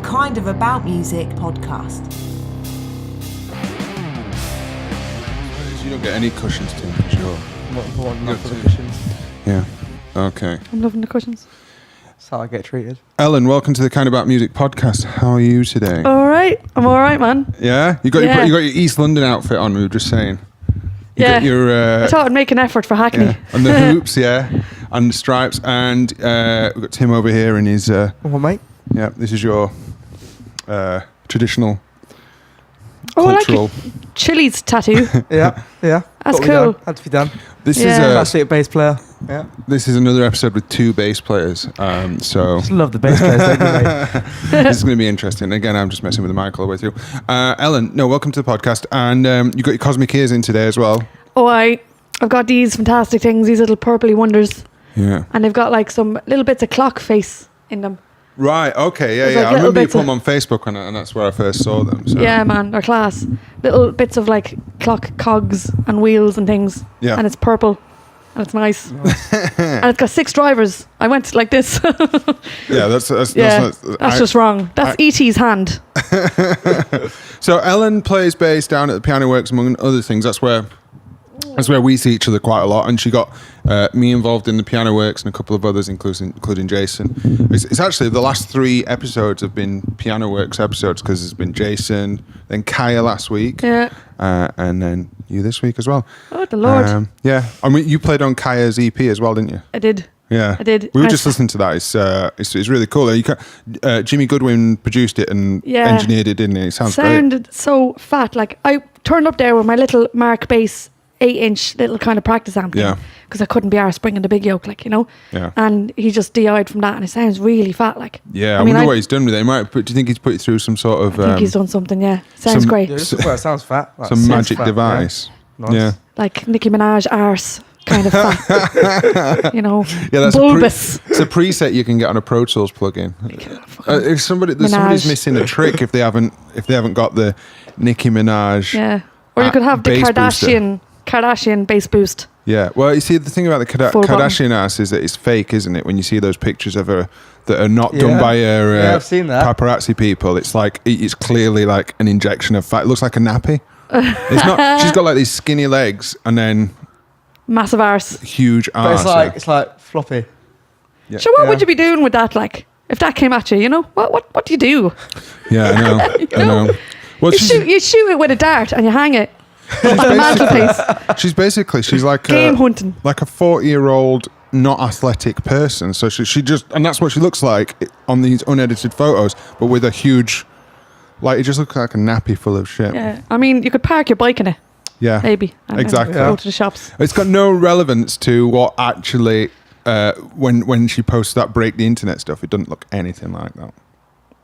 kind of about music podcast. You don't get any cushions, Tim, for sure. Not for the cushions. Yeah. Okay. I'm loving the cushions. That's how I get treated. Ellen, welcome to the Kind About Music podcast. How are you today? All right. I'm all right, man. Yeah? You got your East London outfit on, we were just saying. You got your, I thought I'd make an effort for Hackney. Yeah. And the hoops, yeah. And the stripes. And we've got Tim over here in his... What, mate? Yeah, this is your traditional cultural... cultural... Chili's tattoo. Yeah. That's Got cool. Had to be done. This Yeah. is Classic a bass player. Yeah. This is another episode with two bass players. So Just love the bass players, don't you, mate? this is going to be interesting. Again, I'm just messing with the mic all the way through. Ellen, welcome to the podcast. And you got your Cosmic Ears in today as well. Oh, I've got these fantastic things, these little purpley wonders. Yeah. And they've got like some little bits of clock face in them. Right, okay, There's yeah. like I remember you bits put them on Facebook and that's where I first saw them. So. Yeah, man, they're class. Little bits of like clock cogs and wheels and things. Yeah. And it's purple. And it's nice. And it's got 6 drivers. I went like this. Yeah, that's just wrong. That's E.T.'s hand. So Ellen plays bass down at the Piano Works, among other things. That's where we see each other quite a lot, and she got me involved in the Piano Works and a couple of others, including Jason. It's actually the last 3 episodes have been Piano Works episodes because there's been Jason, then Kaya last week, and then you this week as well. Oh, the Lord. Yeah, I mean you played on Kaya's EP as well, didn't you? I did. Yeah, I did. We were just listening to that. It's really cool. Jimmy Goodwin produced it and engineered it, didn't he? It sounded great. So fat. Like I turned up there with my little Mark bass 8-inch little kind of practice amp, because I couldn't be arsed bringing the big yoke, like, you know. Yeah. And he just DI'd from that, and it sounds really fat, like. Yeah, I wonder what he's done with it. Do you think he's put you through some sort of? I think he's done something. Yeah, sounds great. Yeah, it sounds fat. Like, some magic fat, device. Yeah. Nice. Yeah. Like Nicki Minaj arse. Kind of fat, you know. Yeah, that's bulbous. it's a preset you can get on a Pro Tools plugin. If somebody's missing a trick, if they haven't got the Nicki Minaj, or you could have the Kardashian bass boost. Yeah, well, you see, the thing about the Kardashian ass is that it's fake, isn't it? When you see those pictures of her that are not done by her I've seen that. paparazzi people, it's like it's clearly like an injection of fat. It looks like a nappy. It's not. She's got like these skinny legs and then massive arse, huge arse. But it's like floppy. Yeah. So what would you be doing with that? Like, if that came at you, you know, what do you do? Yeah, I know. I know. Well, you shoot it with a dart and you hang it on the mantelpiece. She's like game hunting, like a 40-year-old not athletic person. So she just, and that's what she looks like on these unedited photos, but with a huge, like, it just looks like a nappy full of shit. Yeah, I mean, you could park your bike in it. Yeah, maybe. Exactly. Go to the shops. It's got no relevance to what actually when she posts that break the internet stuff. It doesn't look anything like that.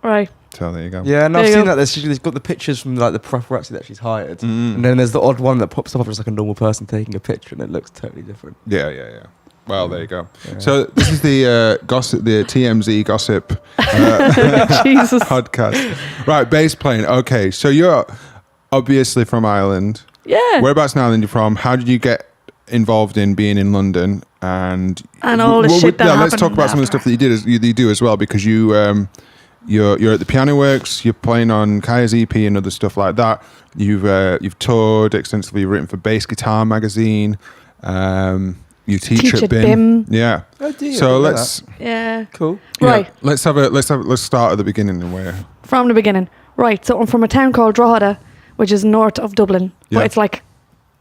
Right. So there you go. Yeah, and I've seen that. She's got the pictures from like the paparazzi that she's hired, and then there's the odd one that pops up as like a normal person taking a picture, and it looks totally different. Yeah. Well, there you go. Yeah. So this is the gossip, the TMZ gossip Jesus podcast. Right, bass playing. Okay, so you're obviously from Ireland. Yeah. Whereabouts in Ireland are you from? How did you get involved in being in London and all the shit that happened? Let's talk about some of the stuff that you do as well, because you're at the Piano Works. You're playing on Kaya's EP and other stuff like that. You've toured extensively. You've written for Bass Guitar magazine. You teach at BIM. Yeah. Oh, do you? So let's. Yeah. Cool. Right. Yeah, let's start at the beginning and where. From the beginning. Right. So I'm from a town called Drogheda, which is north of Dublin, but it's like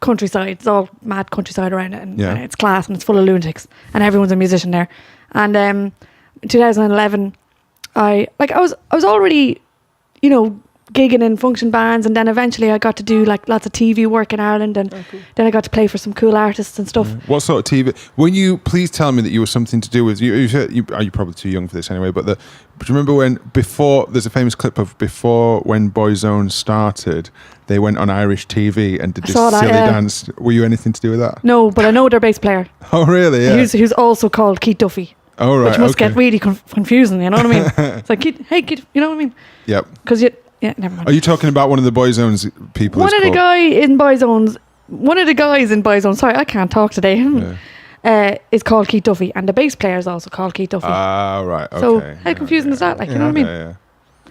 countryside. It's all mad countryside around it, and it's class, and it's full of lunatics, and everyone's a musician there. And in 2011, I was already, you know, gigging in function bands, and then eventually I got to do like lots of TV work in Ireland, and then I got to play for some cool artists and stuff. What sort of TV? When you please tell me that you were something to do with you're probably too young for this anyway, but do you remember there's a famous clip of before when Boyzone started, they went on Irish TV and did this silly dance. Were you anything to do with that? No, but I know their bass player. Oh really? Yeah. Who's also called Keith Duffy. Oh right. Which must get really confusing, you know what I mean? It's like, hey Keith, you know what I mean? Yep. Because never mind. Are you talking about one of the Boyzone's people? One of the guys in Boyzone, sorry, I can't talk today, is called Keith Duffy, and the bass player is also called Keith Duffy. Ah, right, okay. So how confusing is that? Like, you know what I mean? Yeah.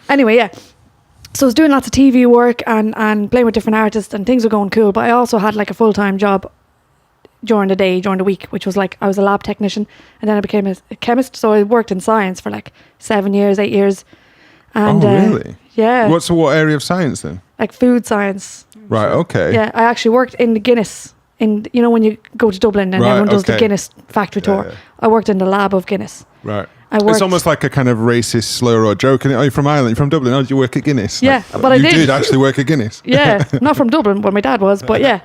Anyway, yeah. So I was doing lots of TV work and playing with different artists, and things were going cool. But I also had like a full-time job during the week, which was like I was a lab technician, and then I became a chemist. So I worked in science for like 8 years. And, really? Yeah. What area of science then? Like food science. Right. Okay. Yeah, I actually worked in the Guinness. When you go to Dublin and everyone does the Guinness factory tour. Yeah. I worked in the lab of Guinness. Right. It's almost like a kind of racist slur or joke. Oh, you're from Ireland, you're from Dublin. Oh, did you work at Guinness? Yeah, like, but I did. You did actually work at Guinness. Yeah, not from Dublin, but my dad was, but yeah.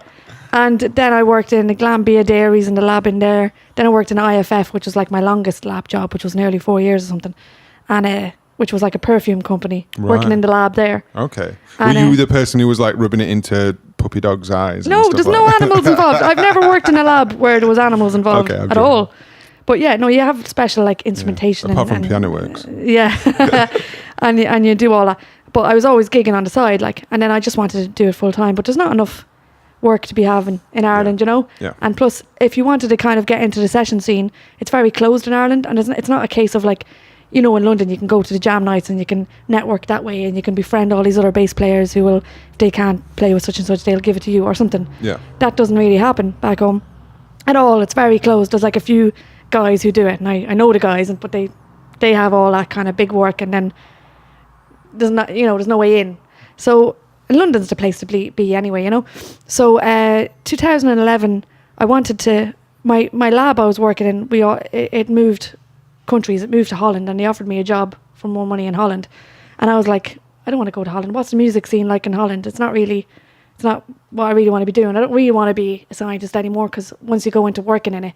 And then I worked in the Glambia Dairies in the lab in there. Then I worked in IFF, which was like my longest lab job, which was nearly 4 years or something. And which was like a perfume company, working in the lab there. Okay. And, were you the person who was like rubbing it into puppy dog's eyes? No, there's no animals involved. I've never worked in a lab where there was animals involved at all. But yeah, no, you have special like instrumentation. Apart from piano works. Yeah. and you do all that. But I was always gigging on the side, like, and then I just wanted to do it full time. But there's not enough work to be having in Ireland, you know? Yeah. And plus, if you wanted to kind of get into the session scene, it's very closed in Ireland. And it's not a case of like, you know, in London, you can go to the jam nights and you can network that way and you can befriend all these other bass players who will, if they can't play with such and such, they'll give it to you or something. Yeah. That doesn't really happen back home at all. It's very closed. There's like a few guys who do it, and I know the guys, but they have all that kind of big work, and then there's no way in. So London's the place to be anyway, you know. So 2011, I wanted to my lab I was working in. It moved countries. It moved to Holland, and they offered me a job for more money in Holland, and I was like, I don't want to go to Holland. What's the music scene like in Holland? It's not what I really want to be doing. I don't really want to be a scientist anymore, because once you go into working in it,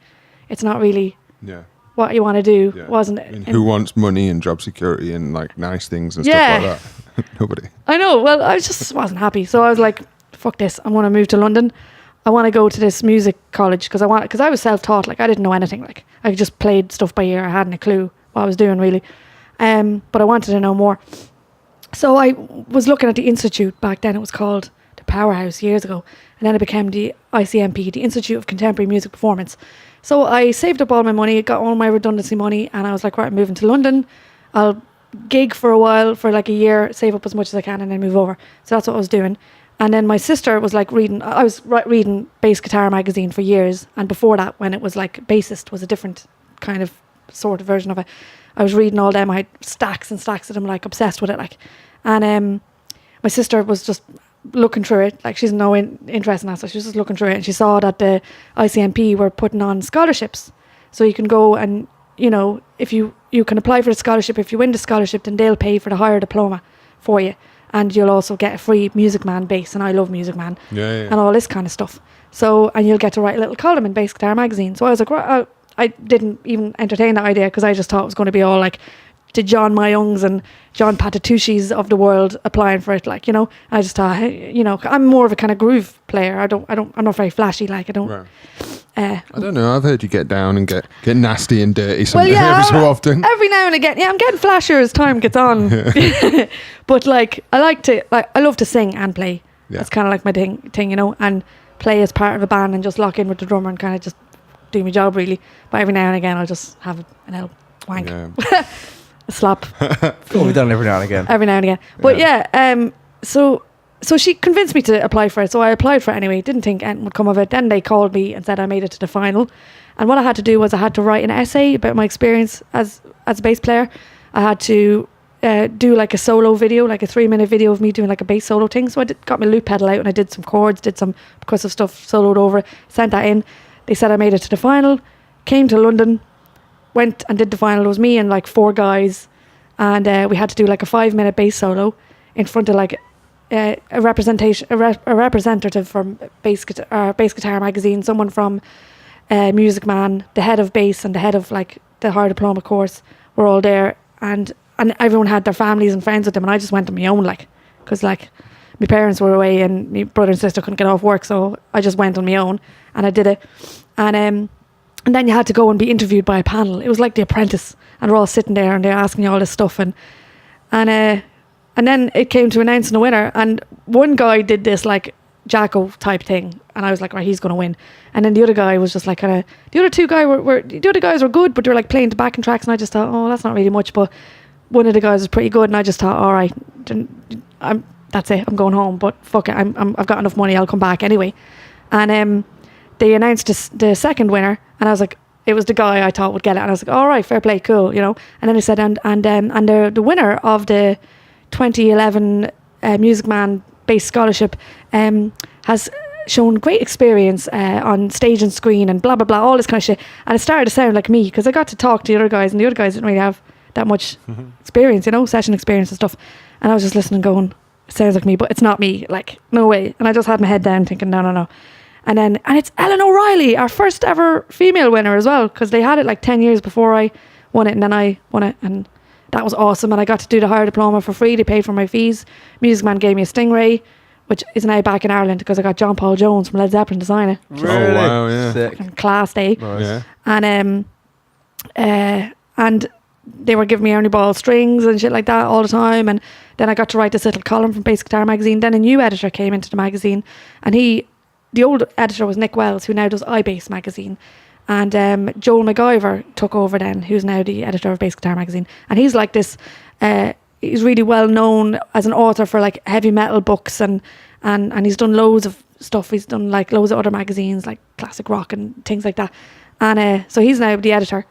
it's not really what you want to do. Wasn't it? Who wants money and job security and like nice things and stuff like that? Nobody. I know. Well, I just wasn't happy, so I was like, fuck this. I want to move to London. I want to go to this music college because I was self-taught. Like, I didn't know anything. Like, I just played stuff by ear. I hadn't a clue what I was doing really, but I wanted to know more. So I was looking at the institute back then. It was called the Powerhouse years ago, and then it became the ICMP, the Institute of Contemporary Music Performance. So I saved up all my money, got all my redundancy money, and I was like, right, I'm moving to London. I'll gig for a while, for like a year, save up as much as I can, and then move over. So that's what I was doing. And then my sister was like I was reading Bass Guitar magazine for years. And before that, when it was like Bassist was a different kind of sort of version of it, I was reading all them. I had stacks and stacks of them, like obsessed with it. Like, and my sister was just looking through it. Like, she's no interest in that, so she was just looking through it. And she saw that the ICMP were putting on scholarships. So you can go and, you know, if you can apply for the scholarship. If you win the scholarship, then they'll pay for the higher diploma for you. And you'll also get a free Music Man bass, and I love Music Man, and all this kind of stuff. So, and you'll get to write a little column in Bass Guitar magazine. So I was like, right, I didn't even entertain that idea, because I just thought it was going to be all like the John Mayungs and John Patitucci's of the world applying for it, like, you know. I just thought, hey, you know, I'm more of a kind of groove player. I'm not very flashy, like, I don't. Right. I don't know. I've heard you get down and get nasty and dirty every so often. Every now and again. Yeah, I'm getting flashier as time gets on. But like, I love to sing and play. Yeah. That's kind of like my thing, you know, and play as part of a band and just lock in with the drummer and kind of just do my job really. But every now and again, I'll just have an old wank. Yeah. A slap. We've done every now and again. Every now and again. But so she convinced me to apply for it. So I applied for it anyway. Didn't think anything would come of it. Then they called me and said I made it to the final. And what I had to do was I had to write an essay about my experience as a bass player. I had to do like a solo video, like a 3-minute video of me doing like a bass solo thing. So I got my loop pedal out and I did some chords, did some percussive stuff, soloed over, sent that in. They said I made it to the final, came to London, went and did the final. It was me and like 4 guys. And we had to do like a 5-minute bass solo in front of like a representative from Bass Guitar magazine, someone from Music Man, the head of bass and the head of like the higher diploma course were all there, and everyone had their families and friends with them, and I just went on my own, like, because like my parents were away and my brother and sister couldn't get off work, so I just went on my own and I did it. And then you had to go and be interviewed by a panel. It was like The Apprentice, and we're all sitting there and they're asking you all this stuff, and then it came to announcing the winner, and one guy did this like Jacko type thing, and I was like, right, he's going to win. And then the other guy was just like kind of, the other guys were good, but they were like playing the backing tracks, and I just thought, oh, that's not really much. But one of the guys was pretty good, and I just thought, all right, that's it, I'm going home. But fuck it, I've got enough money, I'll come back anyway. And they announced the second winner, and I was like, it was the guy I thought would get it, and I was like, all right, fair play, cool, you know. And then they said, and the winner of the 2011 Music Man based scholarship has shown great experience on stage and screen and blah blah blah, all this kind of shit. And it started to sound like me, because I got to talk to the other guys, and the other guys didn't really have that much experience, you know, session experience and stuff. And I was just listening going, it sounds like me, but it's not me, like, no way. And I just had my head down thinking, no. And it's Ellen O'Reilly, our first ever female winner as well, because they had it like 10 years before I won it, and then I won it, and that was awesome. And I got to do the higher diploma for free. They paid for my fees. Music Man gave me a Stingray, which is now back in Ireland, because I got John Paul Jones from Led Zeppelin to sign it. Really? Oh wow, yeah. Sick. Class day. Nice. Yeah. And they were giving me Ernie Ball strings and shit like that all the time. And then I got to write this little column from Bass Guitar magazine. Then a new editor came into the magazine, and the old editor was Nick Wells, who now does iBass magazine. And Joel McGrother took over then, who's now the editor of Bass Guitar magazine. And he's like this, he's really well known as an author for like heavy metal books, and he's done loads of stuff. He's done like loads of other magazines, like classic rock and things like that. And so he's now the editor.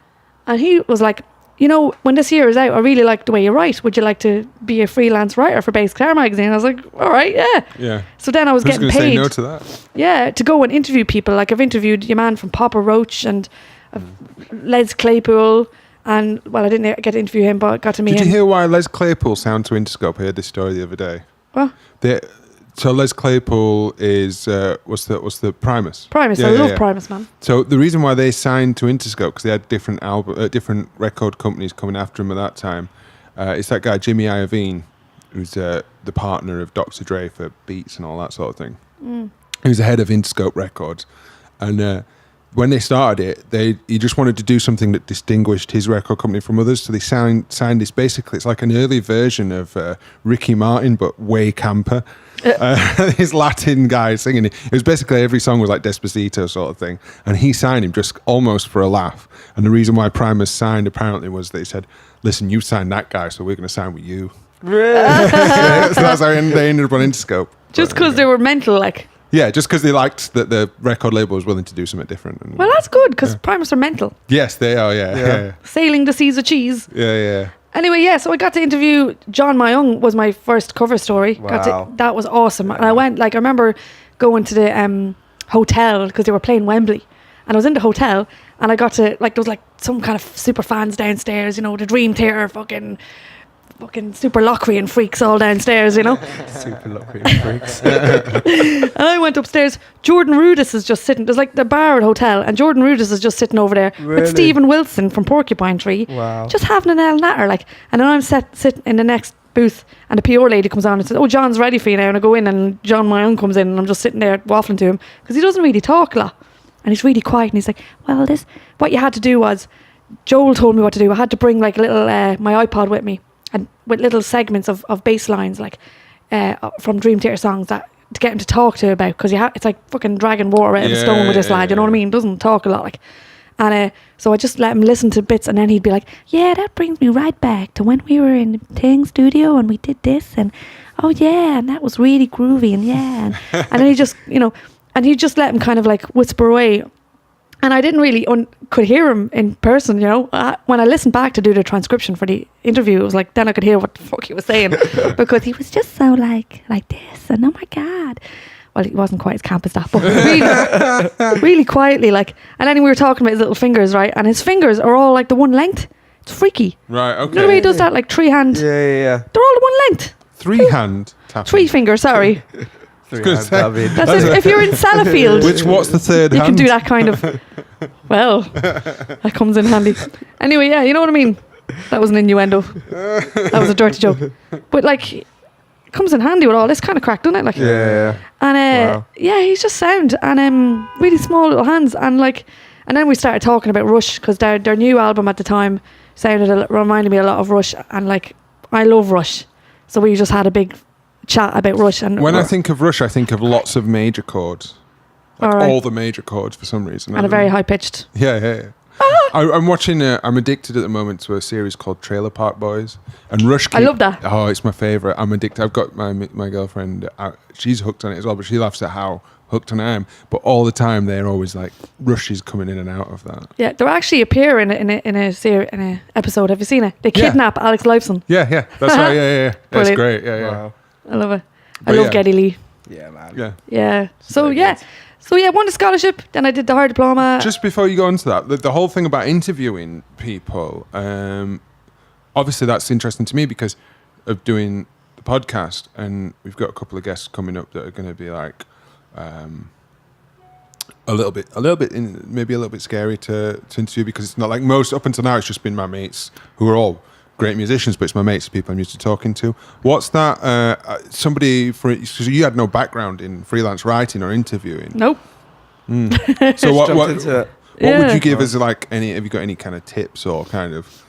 And he was like, you know, when this year is out, I really like the way you write. Would you like to be a freelance writer for Bass Guitar magazine? I was like, all right, yeah. Yeah. So then I was getting paid. Say no to that. Yeah, to go and interview people. Like I've interviewed your man from Papa Roach and Les Claypool, and well, I didn't get to interview him, but I got to meet him. Did you hear why Les Claypool sound to Interscope? I heard this story the other day. What? So Les Claypool is what's the Primus? Primus, I love Primus, man. So the reason why they signed to Interscope, because they had different record companies coming after him at that time, it's that guy Jimmy Iovine, who's the partner of Dr. Dre for Beats and all that sort of thing. He was the head of Interscope Records, and when they started it, he just wanted to do something that distinguished his record company from others. So they signed this. Basically, it's like an early version of Ricky Martin, but way camper. This Latin guy singing it. It was basically every song was like Despacito sort of thing, and he signed him just almost for a laugh. And the reason why Primus signed apparently was they said, "Listen, you signed that guy, so we're going to sign with you." Really? So that's how they ended up on Interscope. Just because they were mental, like. Yeah, just because they liked that the record label was willing to do something different. And, well, that's good, because Primus are mental. Yes, they are. Yeah. Sailing the seas of cheese. Yeah. Anyway, yeah, so I got to interview John Myung, was my first cover story. Wow. That was awesome. And I went, like, I remember going to the hotel, because they were playing Wembley. And I was in the hotel, and I got to, like, there was, like, some kind of super fans downstairs, you know, the Dream Theater, fucking super Locrian freaks all downstairs, you know. Super Locrian freaks. And I went upstairs. Jordan Rudess is just sitting. There's like the bar at hotel, and Jordan Rudess is just sitting over there with Stephen Wilson from Porcupine Tree, just having an L natter, like. And then I'm sitting in the next booth, and the PR lady comes on and says, "Oh, John's ready for you now." And I go in, and John Myung comes in, and I'm just sitting there waffling to him, because he doesn't really talk a lot, and he's really quiet. And he's like, "Well, what you had to do was, Joel told me what to do. I had to bring like a little my iPod with me." And with little segments of bass lines, like from Dream Theater songs, that to get him to talk to about, because it's like fucking dragging water out of a stone with this lad, you know what I mean? Doesn't talk a lot, like. And so I just let him listen to bits, and then he'd be like, "Yeah, that brings me right back to when we were in the Ting studio and we did this, and oh yeah, and that was really groovy, and yeah." And then he just, you know, and he just let him kind of like whisper away. And I didn't really could hear him in person, you know. When I listened back to do the transcription for the interview, it was like, then I could hear what the fuck he was saying, because he was just so like this, and oh my God. Well, he wasn't quite as camp as that, but really, really quietly, like. And then we were talking about his little fingers, right? And his fingers are all like the one length. It's freaky. Right, okay. You know the way he does that, like 3 hand? Yeah. They're all the one length. 3 hand tapping. 3 fingers, sorry. That's If you're in Sellafield. What's the third hand? You can do that kind of. Well, that comes in handy. Anyway, yeah, you know what I mean? That was an innuendo. That was a dirty joke. But like, it comes in handy with all this kind of crack, doesn't it? Like, yeah. And yeah, he's just sound, and really small little hands, and like, and then we started talking about Rush, because their new album at the time reminded me a lot of Rush, and like, I love Rush, so we just had a big chat about Rush. And when I think of Rush, I think of lots of major chords, like all the major chords for some reason, and a very high pitched. Yeah. I'm watching. I'm addicted at the moment to a series called Trailer Park Boys, and Rush. I love that. Oh, it's my favorite. I'm addicted. I've got my girlfriend. She's hooked on it as well, but she laughs at how hooked on I am. But all the time, they're always like Rush is coming in and out of that. Yeah, they actually appear in a episode. Have you seen it? They kidnap Alex Lifeson. Yeah, that's right. Yeah. That's great. Yeah. Wow. I love it. But I love Geddy Lee. Yeah, man. Yeah. Yeah. So won the scholarship. Then I did the higher diploma. Just before you go into that, the whole thing about interviewing people, obviously that's interesting to me because of doing the podcast, and we've got a couple of guests coming up that are going to be like a little bit maybe a little bit scary to interview, because it's not like most up until now. It's just been my mates who are all great musicians, but it's my mates, people I'm used to talking to. What's that? Somebody because you had no background in freelance writing or interviewing. Nope. So what would you give Yeah. as like have you got any kind of tips or kind of?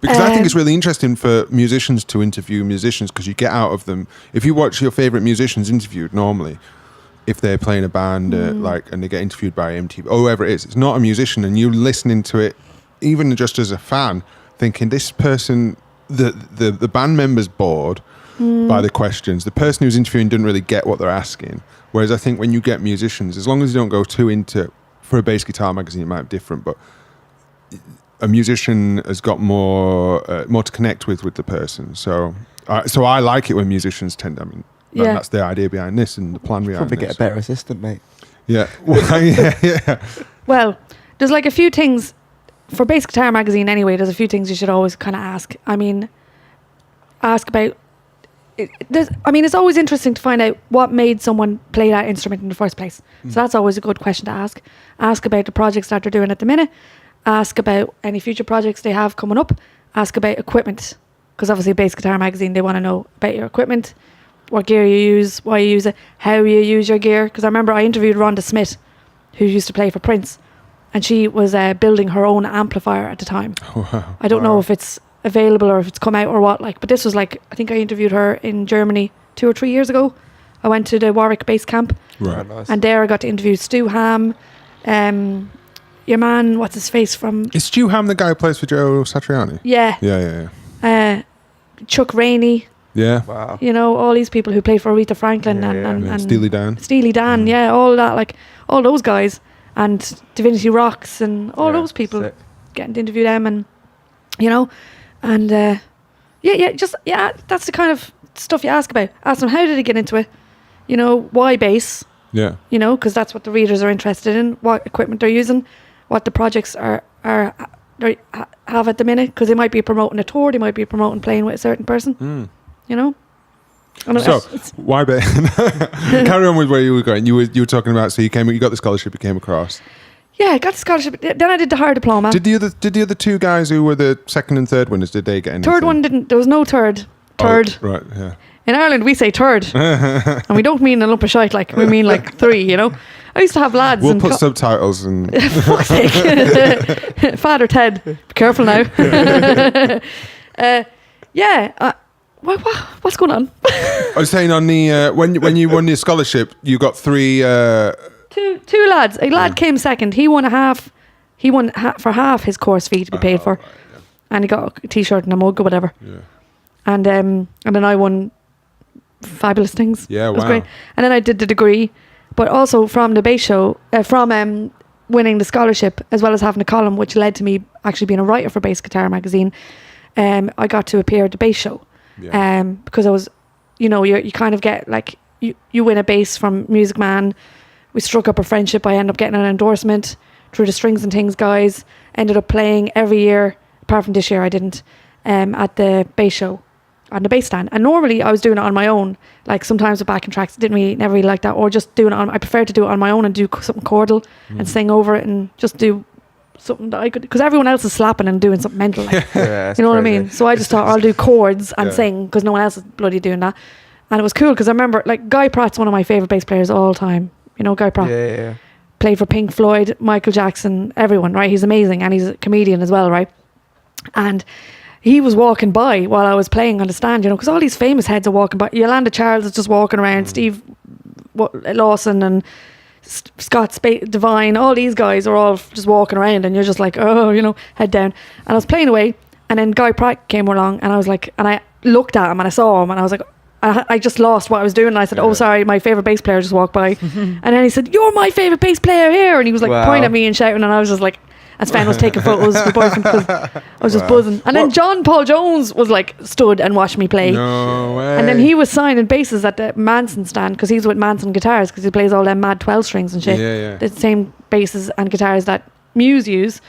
Because I think it's really interesting for musicians to interview musicians, because you get out of them. If you watch your favorite musicians interviewed, normally, if they're playing a band and they get interviewed by MTV or whoever it is, it's not a musician, and you're listening to it, even just as a fan, thinking this person, the band member's bored by the questions. The person who's interviewing didn't really get what they're asking. Whereas I think when you get musicians, as long as you don't go too into, for a bass guitar magazine, it might be different, but a musician has got more to connect with the person. So I like it when musicians tend. I mean, that's the idea behind this and the plan behind Probably this. get a better assistant, mate. Yeah. Yeah. Well, there's like a few things for Bass Guitar Magazine anyway. There's a few things you should always kind of ask. I mean, ask about. It's always interesting to find out what made someone play that instrument in the first place. So that's always a good question to ask. Ask about the projects that they're doing at the minute. Ask about any future projects they have coming up. Ask about equipment, because obviously Bass Guitar Magazine, they want to know about your equipment, what gear you use, why you use it, how you use your gear. Because I remember I interviewed Rhonda Smith, who used to play for Prince, and she was building her own amplifier at the time. Oh, wow. I don't know if it's available or if it's come out or what, but this was like, I think I interviewed her in Germany 2 or 3 years ago. I went to the Warwick Bass Camp, Right. Nice. and there I got to interview Stu Ham, your man, what's his face from... Is Stu Ham the guy who plays for Joe Satriani? Yeah. Yeah. Chuck Rainey, Yeah. Wow. all these people who play for Aretha Franklin and Steely Dan. Steely Dan, all that, all those guys, and Divinity Rocks and all those people, Sick. getting to interview them, and that's the kind of stuff you ask about. Ask them, how did they get into it? Why bass? Yeah. Because that's what the readers are interested in, what equipment they're using, what the projects they have at the minute, because they might be promoting a tour, they might be promoting playing with a certain person, And So why bass? Carry on with where you were going. You were talking about, so you got the scholarship, you came across. Yeah, I got the scholarship. Then I did the higher diploma. Did the other two guys who were the second and third winners, did they get anything? Third one didn't. There was no third. Third. Oh, right, yeah. In Ireland, we say third. And we don't mean a lump of shite, we mean 3, I used to have lads. We'll put subtitles and... Fuck's sake. Father Ted, be careful now. What's going on? I was saying on the... when you won the scholarship, you got 3... Two lads. A lad came second. He won for half his course fee to be paid for. Right, yeah. And he got a t-shirt and a mug or whatever. Yeah. And then I won fabulous things. Yeah, it was wow. great. And then I did the degree, but also from the bass show, from winning the scholarship, as well as having a column, which led to me actually being a writer for Bass Guitar Magazine. I got to appear at the bass show, because I was, you kind of get you win a bass from Music Man. We struck up a friendship. I ended up getting an endorsement through the Strings and Things guys. Ended up playing every year, apart from this year I didn't, at the bass show on the bass stand. And normally I was doing it on my own, sometimes with backing tracks. Never really like that, or just doing it I prefer to do it on my own and do something chordal and sing over it and just do something that I could, because everyone else is slapping and doing something mental. Yeah, you know what I mean? So I just thought I'll do chords and sing, because no one else is bloody doing that. And it was cool, because I remember Guy Pratt's one of my favourite bass players of all time. Guy Pratt. Yeah. Played for Pink Floyd, Michael Jackson, everyone, right? He's amazing, and he's a comedian as well, right? And he was walking by while I was playing on the stand, because all these famous heads are walking by. Yolanda Charles is just walking around, Steve Lawson and Scott Divine, all these guys are all just walking around, and you're just like, oh, you know, head down. And I was playing away, and then Guy Pratt came along, and I was like, and I looked at him, and I saw him, and I was like, I just lost what I was doing, and I said, oh, sorry, my favourite bass player just walked by. And then he said, you're my favourite bass player here, and he was like pointing at me and shouting, and I was just like, as Sven was taking photos with my boyfriend, because I was just buzzing. And then John Paul Jones was like, stood and watched me play. No way. And then he was signing basses at the Manson stand, because he's with Manson guitars, because he plays all them mad 12 strings and shit. Yeah. The same basses and guitars that Muse use.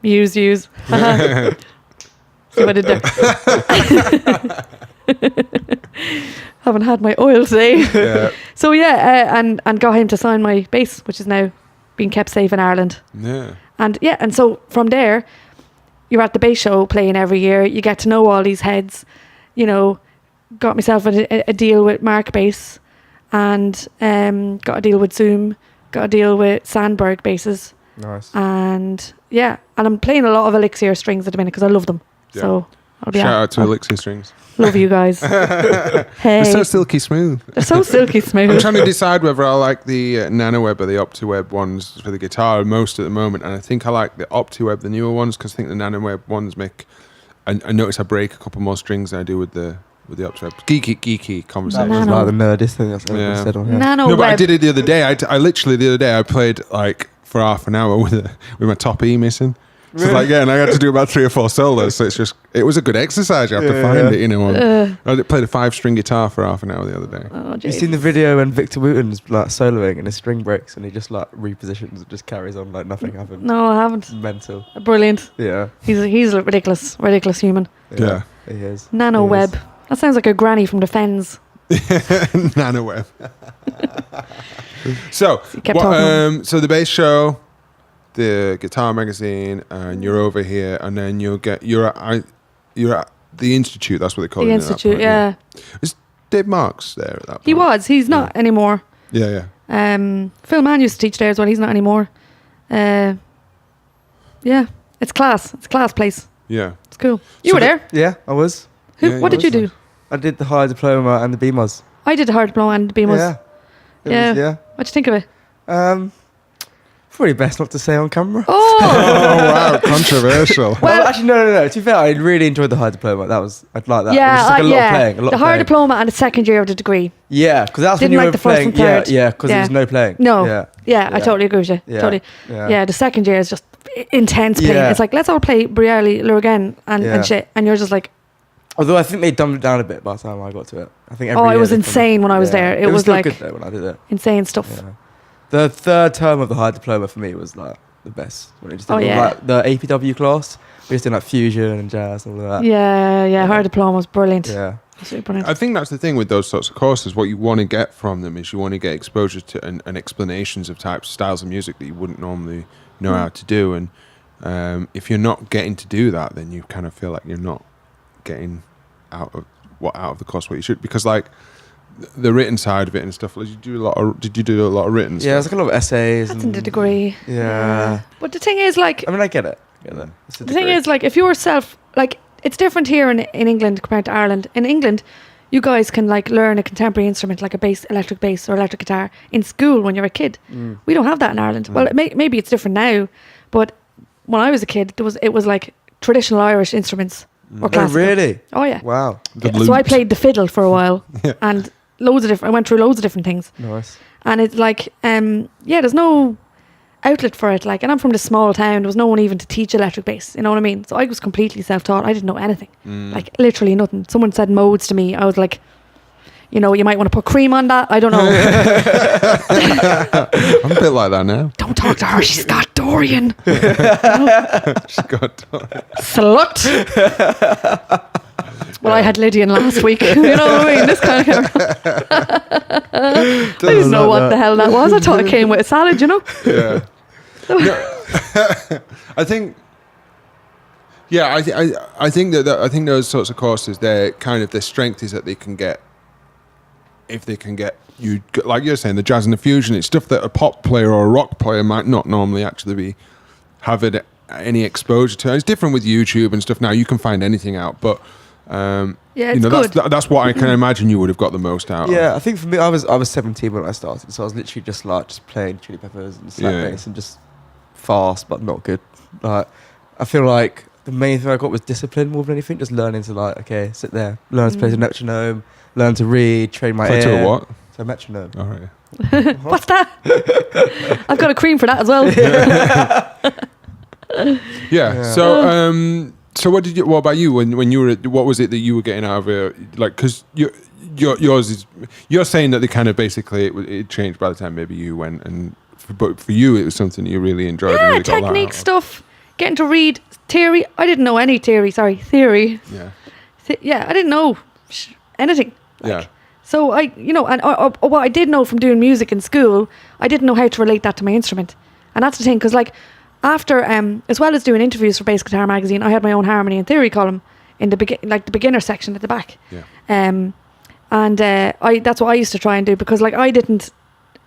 See what I did there? Haven't had my oil today. Yeah. So and got him to sign my bass, which is now being kept safe in Ireland. Yeah. And so from there, you're at the bass show playing every year. You get to know all these heads. You know, got myself a deal with Mark Bass, and got a deal with Zoom, got a deal with Sandberg basses. Nice. And I'm playing a lot of Elixir strings at the minute because I love them. Yeah. So I'll be Shout out to Elixir Strings. Love you guys. Hey, They're so silky smooth. they're so silky smooth. I'm trying to decide whether I like the NanoWeb or the OptiWeb ones for the guitar most at the moment, and I think I like the OptiWeb, the newer ones, because I think the NanoWeb ones make. I notice I break a couple more strings than I do with the OptiWeb. Geeky conversation. That was like the nerdest thing that's ever Yeah. said on here. Nano No, but I web. did it the other day. I literally the other day I played like for half an hour with my top E missing. So it's like, and I had to do about 3 or 4 solos. So it was a good exercise. You have to find it, you know. I played a 5-string guitar for half an hour the other day. Oh, You seen the video when Victor Wooten's like soloing and his string breaks and he just like repositions and just carries on like nothing happened? No, I haven't. Mental. Brilliant. Yeah. He's a ridiculous human. Yeah. He is. Nano He is. web. That sounds like a granny from the Fens. NanoWeb. So, You kept talking. so the bass show, the guitar magazine, and you're over here, and then you're at the Institute. That's what they call The it. at that Institute, point, yeah. Is Dave Marks there at that point? He was. He's not anymore. Yeah. Phil Mann used to teach there as well. He's not anymore. Yeah. It's class. It's a class place. Yeah. It's cool. You So were there. Yeah, I was. Yeah, What you did you was do? I did the high diploma and the BMOS. I did the hard diploma and the BMOS. Yeah. It Yeah. was- yeah. What'd you think of it? Probably best not to say on camera. Oh, Oh wow, controversial. Well, actually, no. To be fair, I really enjoyed the high diploma. I'd like that. yeah, it was just like a lot of playing. A lot the of hard playing. diploma and the second year of the degree. Yeah, because that's Didn't when you like were the first playing. and third. Yeah, because there was Yeah. no playing. No. Yeah. Yeah, I totally agree with you. Yeah. Totally. Yeah. Yeah, the second year is just intense playing. Yeah. It's like, let's all play Briarly Lurgan Yeah. and shit. And you're just like, Although I think they dumbed it down a bit by the time I got to it. I think. Oh, it was insane when I was there. It was still like- good though when I did it. insane stuff. Yeah. The third term of the high diploma for me was like the best. When it just did Oh, all, yeah. like the APW class. We just did like fusion and jazz and all of that. Yeah, hard diploma was brilliant. Yeah. Absolutely brilliant. I think that's the thing with those sorts of courses. What you want to get from them is you want to get exposure to and explanations of styles of music that you wouldn't normally know how to do. And if you're not getting to do that, then you kind of feel like you're not getting out of the course what you should. Because like the written side of it and stuff, like did you do a lot of written Yeah, it's stuff? like a lot of essays. That's and, in the degree. Yeah. But the thing is, like, I mean, I get it. It's a the thing degree. is, like, if you're it's different here in England compared to Ireland. In England, you guys can like learn a contemporary instrument like a bass, electric bass or electric guitar in school when you're a kid. We don't have that in Ireland. Well, maybe it's different now, but when I was a kid, it was like traditional Irish instruments or Oh, classical. really? Oh yeah. Wow. The So I lute. played the fiddle for a while and I went through loads of different things. Nice. And it's like, there's no outlet for it. Like, and I'm from this small town. There was no one even to teach electric bass. You know what I mean? So I was completely self-taught. I didn't know anything. Like, literally nothing. Someone said modes to me. I was like, you know, you might want to put cream on that. I don't know. I'm a bit like that now. Don't talk to her. She's got Dorian. She's got Slut. Well, I had Lydian last week. You know what I mean? This kind of I didn't know what the hell that was. I thought it came with a salad, you know? Yeah. No, I think. Yeah, I think that those sorts of courses, their strength is that they can get, if they can get you, like you're saying, the jazz and the fusion. It's stuff that a pop player or a rock player might not normally actually be having any exposure to. It's different with YouTube and stuff now. You can find anything out, but it's good. That's what I can imagine you would have got the most out of. Yeah, I think for me, I was 17 when I started, so I was literally just playing Chili Peppers and slap bass and just fast but not good. Like, I feel like the main thing I got was discipline more than anything. Just learning to sit there, learn to play the metronome, learn to read, train my ear. To a what? To a metronome. All right. What's that? I've got a cream for that as well. Yeah. So what about you when you were? What was it that you were getting out of it? Like, because yours is, you're saying that they kind of basically it changed by the time maybe you went, but for you it was something that you really enjoyed. Yeah, and really got technique that stuff, getting to read theory. I didn't know any theory. Theory. Yeah. I didn't know anything. Yeah. So what I did know from doing music in school, I didn't know how to relate that to my instrument, and that's the thing. Because after as well as doing interviews for Bass Guitar Magazine, I had my own harmony and theory column in the beginner section at the back. Yeah. That's what I used to try and do, because I didn't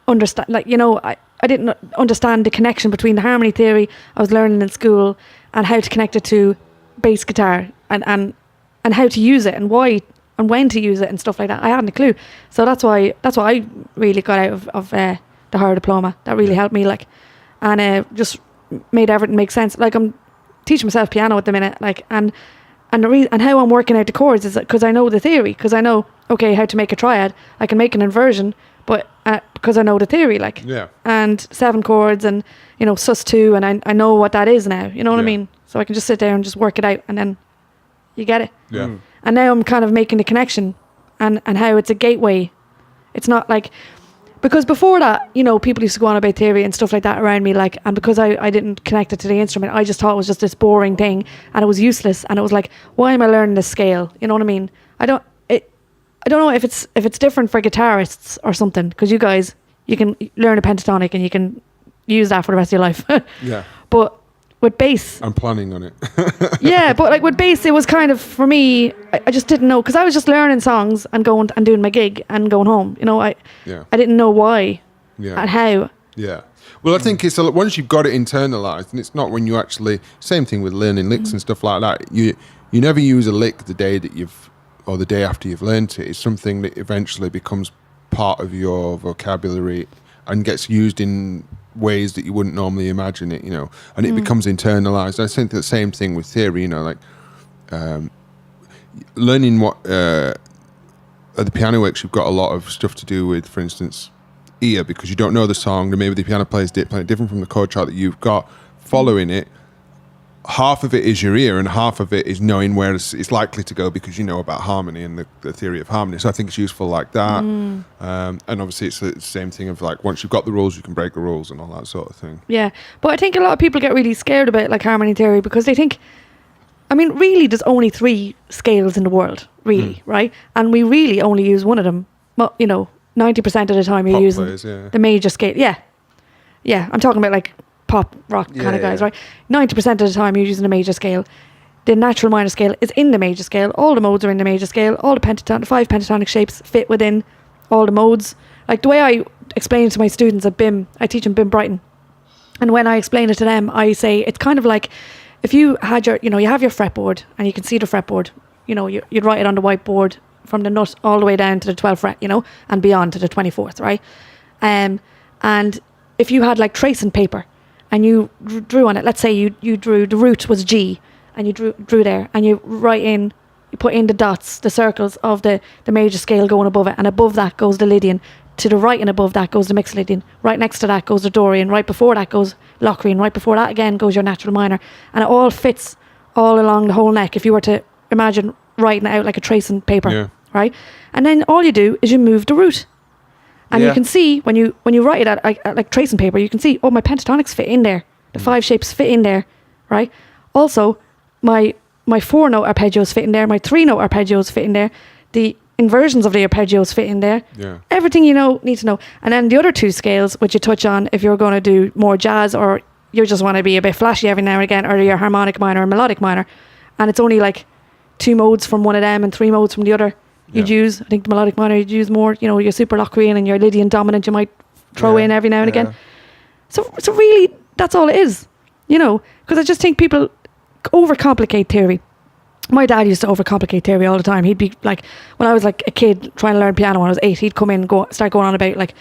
understand, I didn't understand the connection between the harmony theory I was learning in school and how to connect it to bass guitar and how to use it and why and when to use it and stuff like that. I hadn't a clue. So that's what I really got out of the higher diploma. That really helped me, and just made everything make sense. I'm teaching myself piano at the minute, and how I'm working out the chords is because I know the theory, because I know how to make a triad. I can make an inversion, but because I know the theory, and 7 chords and sus2, and I know what that is now. You know what I mean? So I can just sit there and just work it out, and then you get it. Yeah. And now I'm kind of making the connection, and how it's a gateway. It's not because before that, people used to go on about theory and stuff like that around me, and because I didn't connect it to the instrument, I just thought it was just this boring thing, and it was useless, and it was why am I learning this scale? You know what I mean? I don't know if it's different for guitarists or something, because you guys, you can learn a pentatonic and you can use that for the rest of your life. Yeah. But with bass, I'm planning on it. yeah, but with bass, it was kind of, for me, I just didn't know, because I was just learning songs and going and doing my gig and going home. I didn't know why and how. Yeah. Well, I think it's once you've got it internalized, and it's not when you actually, same thing with learning licks and stuff like that. You never use a lick the day that or the day after you've learned it. It's something that eventually becomes part of your vocabulary and gets used in ways that you wouldn't normally imagine it, and it becomes internalized. I think the same thing with theory, learning what at the piano works, you've got a lot of stuff to do with, for instance, ear, because you don't know the song, and maybe the piano player's playing it different from the chord chart that you've got. Following it, half of it is your ear and half of it is knowing where it's likely to go, because you know about harmony and the theory of harmony. So I think it's useful like that. And obviously it's the same thing of once you've got the rules, you can break the rules and all that sort of thing. Yeah, but I think a lot of people get really scared about harmony theory, because they think, really there's only 3 scales in the world, really, right? And we really only use one of them. Well, 90% of the time you're using the major scale. Yeah, I'm talking about pop rock kind of guys, right? 90% of the time you're using a major scale. The natural minor scale is in the major scale. All the modes are in the major scale. All the 5 pentatonic shapes fit within all the modes. The way I explain it to my students at BIM, I teach in BIM Brighton, and when I explain it to them, I say it's kind of like if you had you have your fretboard and you can see the fretboard. You'd write it on the whiteboard from the nut all the way down to the 12th fret, and beyond to the 24th, right? And if you had tracing paper, and you drew on it, let's say you drew, the root was G, and you drew there, and you put in the dots, the circles of the major scale going above it, and above that goes the Lydian, to the right and above that goes the mixed Lydian, right next to that goes the Dorian, right before that goes Locrian, right before that again goes your natural minor, and it all fits all along the whole neck, if you were to imagine writing it out like a tracing paper, right? And then all you do is you move the root. And you can see when you write it at tracing paper, you can see, my pentatonics fit in there. The 5 shapes fit in there, right? Also, my 4-note arpeggios fit in there. My 3-note arpeggios fit in there. The inversions of the arpeggios fit in there. Yeah. Everything need to know. And then the other 2 scales, which you touch on if you're going to do more jazz, or you just want to be a bit flashy every now and again, or your harmonic minor or melodic minor, and it's only 2 modes from one of them and 3 modes from the other. You'd use, I think the melodic minor, you'd use more, your super Locrian and your Lydian dominant you might throw in every now and again. So really, that's all it is, because I just think people overcomplicate theory. My dad used to overcomplicate theory all the time. He'd be like, when I was like a kid trying to learn piano when I was 8, he'd come in and start going on about like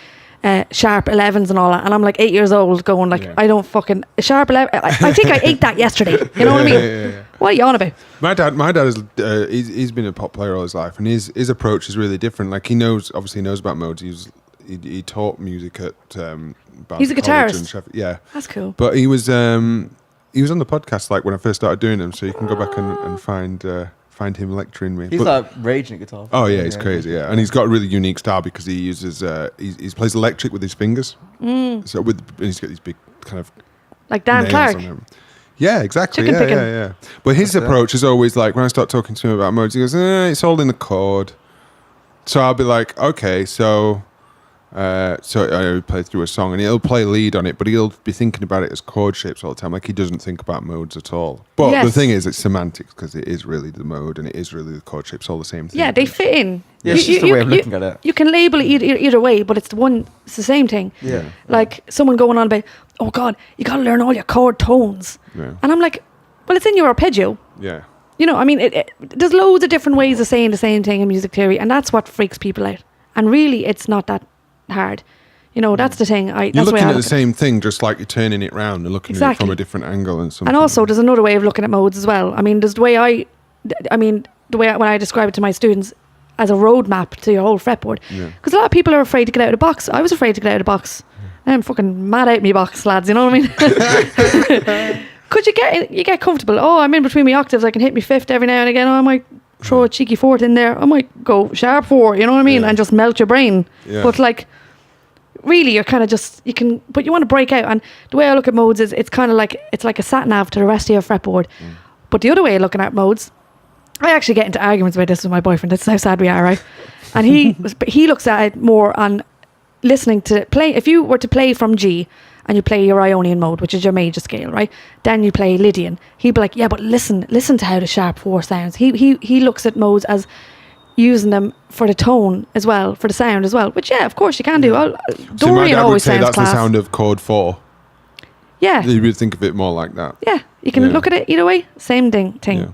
sharp 11s and all that, and I'm like 8 years old going like, I don't fucking sharp 11. I think I ate that yesterday. You know what I mean? Yeah. What are you on about? My dad is he's been a pop player all his life, and his approach is really different. Like he knows about modes. He taught music at he's a guitarist. Yeah, that's cool. But he was on the podcast like when I first started doing them, so you can go back and find him lecturing me. He's like raging at guitar. Oh yeah, he's crazy. Yeah, and he's got a really unique style because he uses he plays electric with his fingers. So and he's got these big kind of like Dan Clark. Yeah, exactly. Chicken picking. Yeah. But his approach is always like when I start talking to him about modes, he goes, "It's all in the chord." So I'll be like, "Okay, so I play through a song and he'll play lead on it, but he'll be thinking about it as chord shapes all the time. Like he doesn't think about modes at all. But the thing is, it's semantics because it is really the mode and it is really the chord shapes, all the same thing. Yeah, they fit in. Yeah, it's just the way of looking at it. You can label it either way, but it's the same thing. Yeah. Like someone going on about, oh God, you got to learn all your chord tones. Yeah. And I'm like, well, it's in your arpeggio. Yeah. You know, I mean, there's loads of different ways of saying the same thing in music theory, and that's what freaks people out. And really, it's not that hard. You know, that's the thing. You're looking at the same thing, just like you're turning it round and looking at it from a different angle and something. And also, there's another way of looking at modes as well. I mean, there's the way when I describe it to my students as a roadmap to your whole fretboard. Because a lot of people are afraid to get out of the box. I was afraid to get out of the box. I'm fucking mad out of my box, lads. You know what I mean? Could you get comfortable? Oh, I'm in between my octaves. I can hit my fifth every now and again. Oh, I might throw a cheeky fourth in there. I might go sharp four. You know what I mean? And just melt your brain. Yeah. But like, really, you're kind of just, but you want to break out. And the way I look at modes is it's kind of like, it's like a sat nav to the rest of your fretboard. But the other way of looking at modes, I actually get into arguments about this with my boyfriend. That's how sad we are, right? And he looks at it more on listening to play. If you were to play from G and you play your Ionian mode, which is your major scale, right? Then you play Lydian. He'd be like, yeah, but listen to how the sharp four sounds. He looks at modes as using them for the tone as well, for the sound as well. Which, yeah, of course you can do. Dorian always sounds that's class. The sound of chord 4. Yeah. You would think of it more like that. Yeah, you can look at it either way. Same thing. Yeah.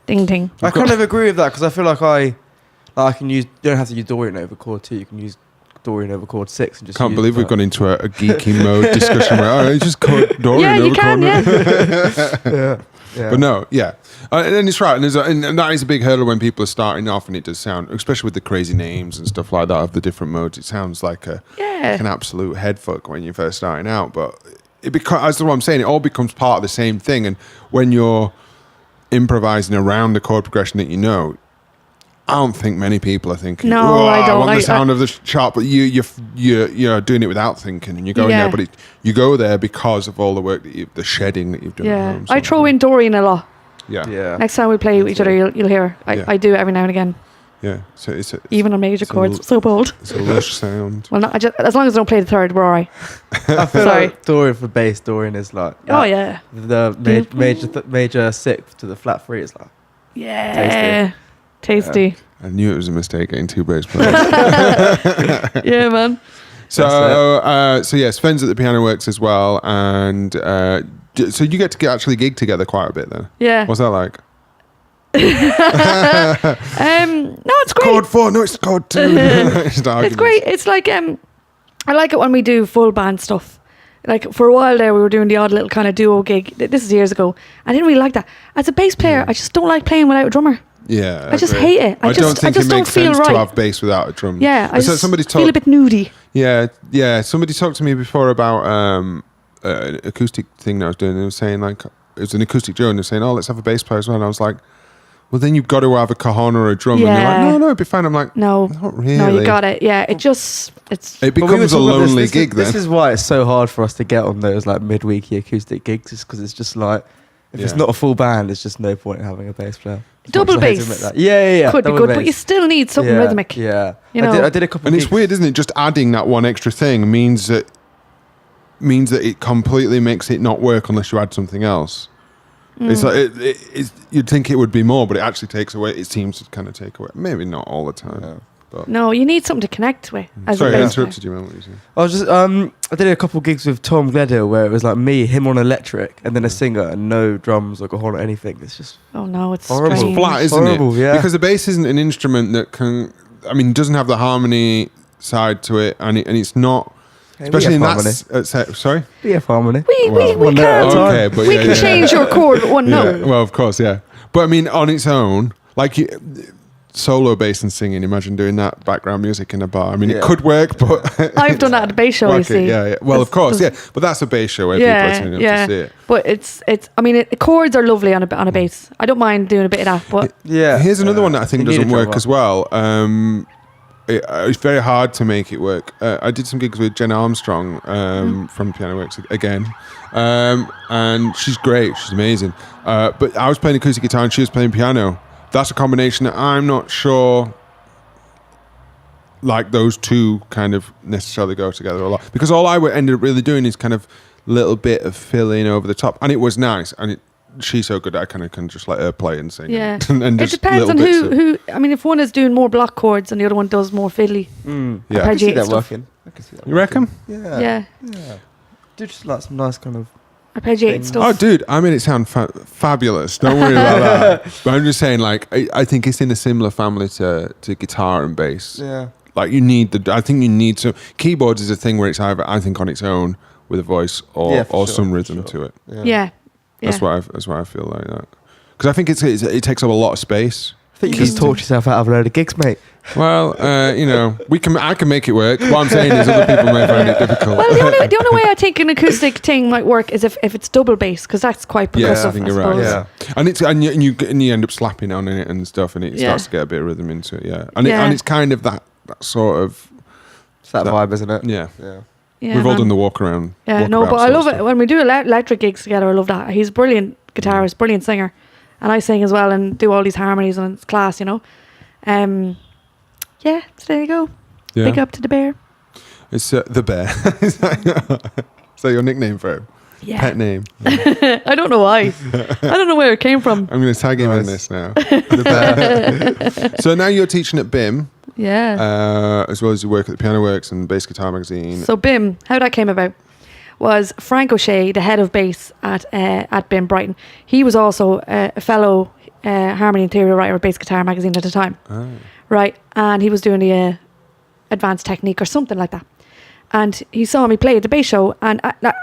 Ding. I kind of agree with that because I feel like I can use. You don't have to use Dorian over chord 2. You can use Dorian over chord 6 and just. Can't believe we've gone into a geeky mode discussion where it's just chord Dorian over chord. Yeah. But no, and it's right, and that is a big hurdle when people are starting off, and it does sound, especially with the crazy names and stuff like that of the different modes, it sounds like like an absolute headfuck when you're first starting out. But as what I'm saying, it all becomes part of the same thing, and when you're improvising around the chord progression that you know, I don't think many people are thinking, I don't want the sound of the sharp, but you're doing it without thinking, and you're going there, but you go there because of all the work the shedding that you've done at home. I throw in Dorian a lot. Yeah. Next time we play with each other, you'll hear. I do it every now and again. Yeah. So it's even on major chords. So bold. It's a lush sound. Well, as long as I don't play the third, we're all right. I feel like Dorian for bass, Dorian is like. Oh yeah. The major sixth to the flat 3 is like. Yeah. Tasty. I knew it was a mistake getting 2 bass players. Yeah, man. So Sven's at the Piano Works as well, and so you get to actually gig together quite a bit then. Yeah. What's that like? No, it's great. Chord 4, no, it's chord 2. It's great. It's like I like it when we do full band stuff. Like for a while there, we were doing the odd little kind of duo gig. This is years ago. I didn't really like that. As a bass player, I just don't like playing without a drummer. Yeah, I just hate it. I just it don't makes feel sense right to have bass without a drum. Yeah, I just feel a bit nudie. Yeah. Somebody talked to me before about an acoustic thing that I was doing. They were saying like it was an acoustic duo, and they were saying, "Oh, let's have a bass player as well." And I was like, "Well, then you've got to have a cajon or a drum." Yeah. And they're like, "No, it'd be fine." I'm like, "No, not really." No, you got it. Yeah, it becomes a lonely gig. Then this is why it's so hard for us to get on those like midweeky acoustic gigs, is because it's just like if it's not a full band, it's just no point in having a bass player. Double bass. Yeah. Could be good, but you still need something rhythmic. Yeah. You know? I did a couple. And gigs. it's weird, isn't it? Just adding that one extra thing means that it completely makes it not work unless you add something else. It's like you'd think it would be more, but it actually takes away. It seems to kind of take away. Maybe not all the time. But No, you need something to connect with. As sorry, a I bass player. interrupted you, man. What were you saying? I was just I did a couple gigs with Tom Gledhill where it was like me, him on electric, and then a singer and no drums or horn or anything. It's just Oh no, it's Horrible. It's strange. flat, isn't Horrible, it? yeah. Because the bass isn't an instrument that doesn't have the harmony side to it, and it's not. Especially in that. Sorry. harmony. We One note at a can. time. Okay, but We yeah, can yeah. change your chord with one Yeah, note. well, of course, yeah. But I mean, on its own, like solo bass and singing, imagine doing that background music in a bar. I mean, Yeah. it could work, but I've done that at a bass show, you like it, see. yeah. Well, of course, yeah. But that's a bass show where people are turning up to see it. But it's. I mean, chords are lovely on a bass. I don't mind doing a bit of that, but Yeah. Here's another one that I think You need doesn't a work drummer. as well. It's very hard to make it work. I did some gigs with Jen Armstrong from Piano Works again, and she's great. She's amazing. But I was playing acoustic guitar and she was playing piano. That's a combination that I'm not sure. Like those two kind of necessarily go together a lot, because all I ended up really doing is kind of little bit of filling over the top, and it was nice. And she's so good, I kind of can just let her play and sing. yeah. and It just depends little on bits of- who. I mean, if one is doing more block chords and the other one does more fiddly. Yeah. I can see arpeggiated that stuff. working. I can see that You reckon? working. Yeah. Do just like some nice kind of. Arpeggiated Thing. stuff. Oh, dude, I made it sound fabulous. Don't worry about that. But I'm just saying, like, I think it's in a similar family to guitar and bass. Yeah. Like, I think you need to. Keyboards is a thing where it's either, I think, on its own with a voice or for some sure, rhythm for to it. Yeah. That's why I feel like that. Because I think it takes up a lot of space. I think you just talked yourself out of a load of gigs, mate. Well, I can make it work. What I'm saying is other people may find it difficult. Well, the only way I think an acoustic thing might work is if it's double bass, because that's quite Yeah, progressive. I think I you're right. suppose. Yeah, and you end up slapping on it and stuff, and it starts to get a bit of rhythm into it. Yeah, and it's kind of that sort of It's that vibe, isn't it? yeah. Yeah. Yeah, We've all man. done the walk around. Yeah, no, but I love it when we do electric gigs together. I love that. He's a brilliant guitarist, brilliant singer, and I sing as well and do all these harmonies, and it's class, you know. Yeah, so there you go. Yeah. Big up to the bear. It's the bear. Is that your nickname for him? Yeah. Pet name. I don't know why. I don't know where it came from. I'm going to tag him in this now. The bear. So now you're teaching at BIM, Yeah. as well as you work at the Piano Works and Bass Guitar Magazine. So BIM, how that came about was Frank O'Shea, the head of bass at BIM Brighton. He was also a fellow harmony and theory writer at Bass Guitar Magazine at the time. Oh. Right, and he was doing the advanced technique or something like that. And he saw me play at the bass show, and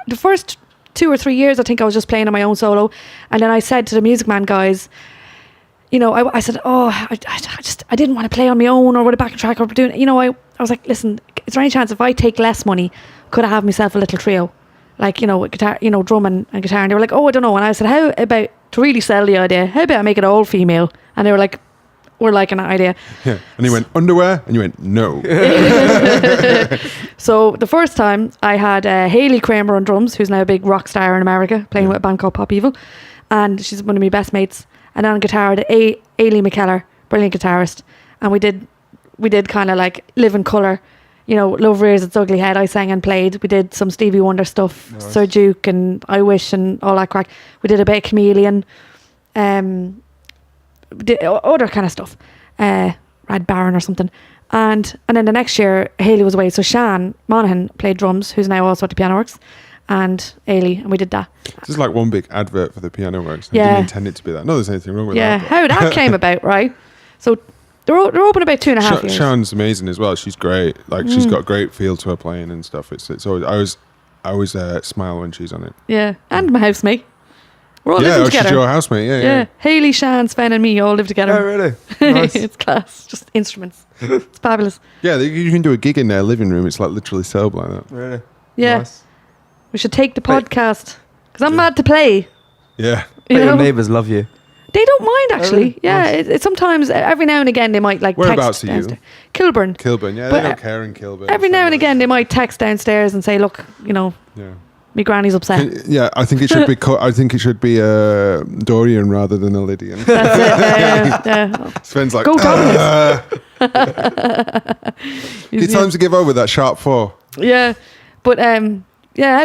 the first 2 or 3 years, I think I was just playing on my own solo. And then I said to the Music Man guys, you know, I said, I didn't want to play on my own or with a backing track or doing, you know, I was like, listen, is there any chance if I take less money, could I have myself a little trio? Like, you know, with guitar, you know, drum and guitar. And they were like, oh, I don't know. And I said, how about, to really sell the idea, how about I make it all female? And they were like, we're liking that idea. Yeah. And he went, underwear? And you went, no. So the first time I had Hayley Kramer on drums, who's now a big rock star in America, playing with a band called Pop Evil. And she's one of my best mates. And then on guitar, Ailey McKellar, brilliant guitarist. And we did kind of like Live in Colour, you know, Love Rears Its Ugly Head. I sang and played. We did some Stevie Wonder stuff, Nice. Sir Duke and I Wish and all that crack. We did a bit of Chameleon. Did other kind of stuff. Red Baron or something. And then the next year, Hayley was away. So Shan Monaghan played drums, who's now also at the Piano Works, and Ailey, and we did that. This is like one big advert for the Piano Works. I Yeah. didn't intend it to be that. No, there's anything wrong with Yeah, that. how that came about, right? So they're open about 2.5 years. Sean's amazing as well. She's great. Like she's got a great feel to her playing and stuff. It's always I always smile when she's on it. Yeah, and my housemate. We're all Yeah, living she's together. your housemate. Yeah, Yeah, Hayley, Shan, Sven, and me all live together. Oh, really? Nice. It's class. Just instruments. It's fabulous. Yeah, you can do a gig in their living room. It's like literally set up like that. Really? Yeah, Nice. we should take the Wait. podcast because I'm mad to play. Yeah. You Bet your know? neighbours love you. They don't mind actually. really? Yeah, Nice. it sometimes every now and again they might like Whereabouts text are you? downstairs. Kilburn. Kilburn. Yeah, But, they don't care in Kilburn. Every now and again they might text downstairs and say, "Look, you know, Yeah. my granny's upset." Yeah, I think it should be. I think it should be a Dorian rather than a Lydian. That's it. Yeah. Sven's like, Go it's time to give over that sharp 4. Yeah, but how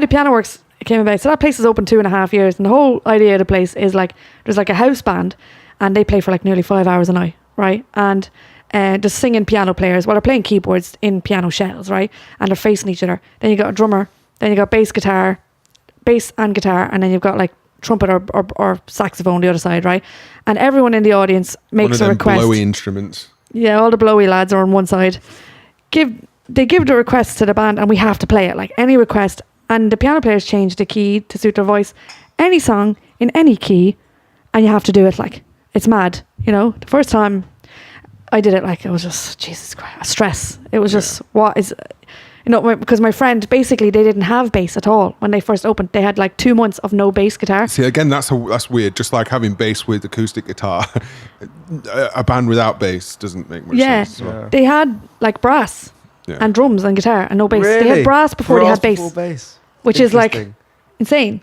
the Piano Works came about. So that place is open 2.5 years, and the whole idea of the place is like there's like a house band, and they play for like nearly 5 hours a night, right? And just singing piano players. Well, they're playing keyboards in piano shells, right? And they're facing each other. Then you got a drummer. Then you got bass and guitar, and then you've got like trumpet or saxophone on the other side, right? And everyone in the audience makes a request. Blowy instruments. Yeah, all the blowy lads are on one side. They give the request to the band, and we have to play it, like any request. And the piano players change the key to suit their voice. Any song in any key, and you have to do it. Like, it's mad, you know. The first time I did it, like, it was just, Jesus Christ, a stress. It was just, what is... You know, because my friend, basically, they didn't have bass at all when they first opened. They had like 2 months of no bass guitar. See, again, that's weird. Just like having bass with acoustic guitar. A band without bass doesn't make much sense. Yeah, they had like brass and drums and guitar and no bass. Really? They had brass before they had bass. Which is like insane.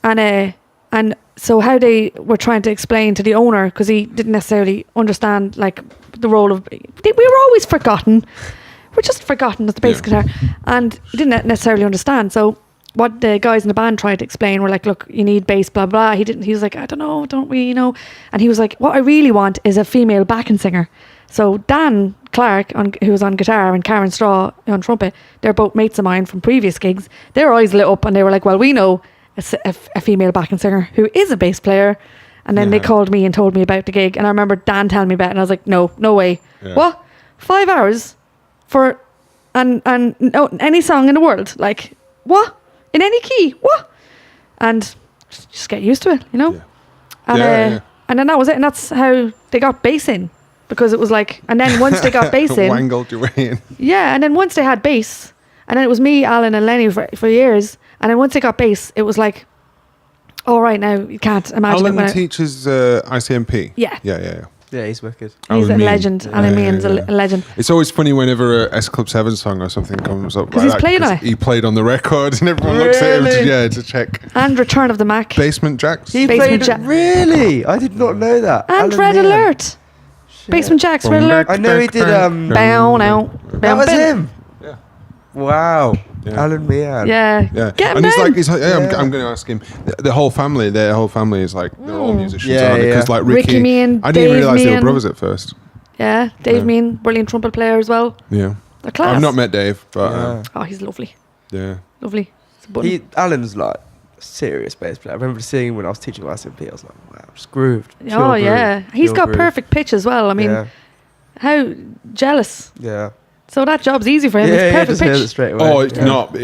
And so how they were trying to explain to the owner, because he didn't necessarily understand like the role of... We were always forgotten. We're just forgotten as the bass guitar, and he didn't necessarily understand. So what the guys in the band tried to explain were like, look, you need bass, blah blah. He was like, I don't know, don't we, you know? And he was like, what I really want is a female backing singer. So Dan Clark, who was on guitar, and Karen Straw on trumpet, they're both mates of mine from previous gigs. Their eyes lit up and they were like, well, we know a female backing singer who is a bass player. And then they called me and told me about the gig, and I remember Dan telling me about it, and I was like, no way. What? 5 hours for and no, any song in the world, like, what, in any key, what? And just get used to it, you know. And then that was it, and that's how they got bass in, because it was like, and then once they got bass in, wangled your way in. And then once they had bass, and then it was me, Alan and Lenny for years, and then once they got bass, it was like, all right, now you can't imagine. Alan teaches ICMP. Yeah, he's wicked. He's a legend. Alan Meehan's a legend. It's always funny whenever a S Club 7 song or something comes up. Because he's played on it. He played on the record, and everyone looks at him to check. And Return of the Mac. Basement Jacks. He played really? I did not know that. And Alan Red Meehan. Alert. Shit. Basement Jacks, Red Alert. I know he did. Bow now. That was him. Yeah. Wow. Alan Meehan. Yeah. Get him down. I'm going to ask him. Their whole family is like, they're all musicians. Because like Ricky Meehan, I didn't even realise they were brothers at first. Yeah, Dave Meehan, brilliant trumpet player as well. Yeah. They're class. I've not met Dave, but... oh, he's lovely. Yeah. Lovely. Alan's like a serious bass player. I remember seeing him when I was teaching ICMP. I was like, wow, just grooved. Oh, yeah. He's got perfect pitch as well. I mean, how jealous. Yeah. So that job's easy for him. It's perfect pitch. It straight away. Oh, it's not.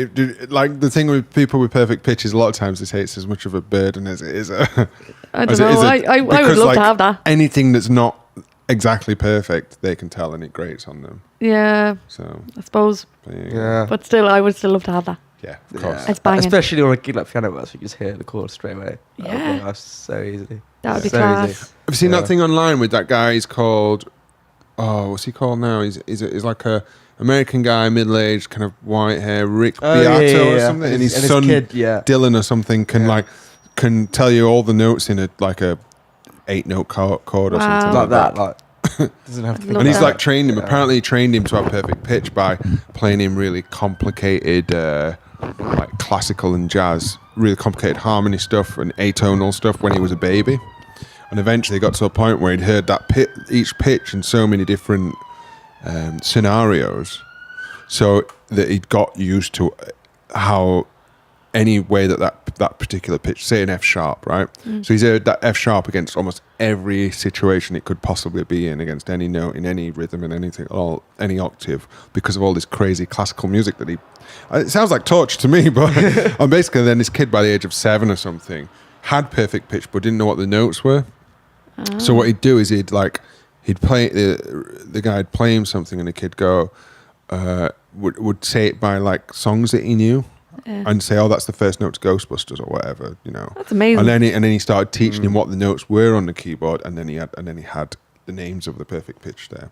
Like the thing with people with perfect pitch is a lot of times they say it's as much of a burden as it is a... I don't know. I would love to have that. Anything that's not exactly perfect, they can tell, and it grates on them. Yeah. So I suppose. Yeah. But still, I would still love to have that. Yeah, of course. It's banging. Especially on a gig like Piano Works, you just hear the chords straight away. Yeah. That's so easy. That would be so class. easy. Have you seen that thing online with that guy? He's called... Oh, what's he called now? He's like a American guy, middle-aged, kind of white hair, Rick Beato or something, and his son kid, Dylan or something can tell you all the notes in a 8-note chord or something like that. Like doesn't have to. And he's like trained him. Apparently, he trained him to have perfect pitch by playing him really complicated, like classical and jazz, really complicated harmony stuff and atonal stuff when he was a baby. And eventually, got to a point where he'd heard that each pitch in so many different scenarios, so that he'd got used to how any way that particular pitch, say an F sharp, right? So he's heard that F sharp against almost every situation it could possibly be in, against any note in any rhythm and anything, any octave, because of all this crazy classical music that he. It sounds like torture to me, but and basically, then this kid by the age of 7 or something had perfect pitch but didn't know what the notes were. So what he'd do is he'd play the guy'd play him something, and the kid would say it by like songs that he knew, and say, "Oh, that's the first note to Ghostbusters" or whatever, you know. That's amazing. And then he started teaching him what the notes were on the keyboard, and then he had the names of the perfect pitch there.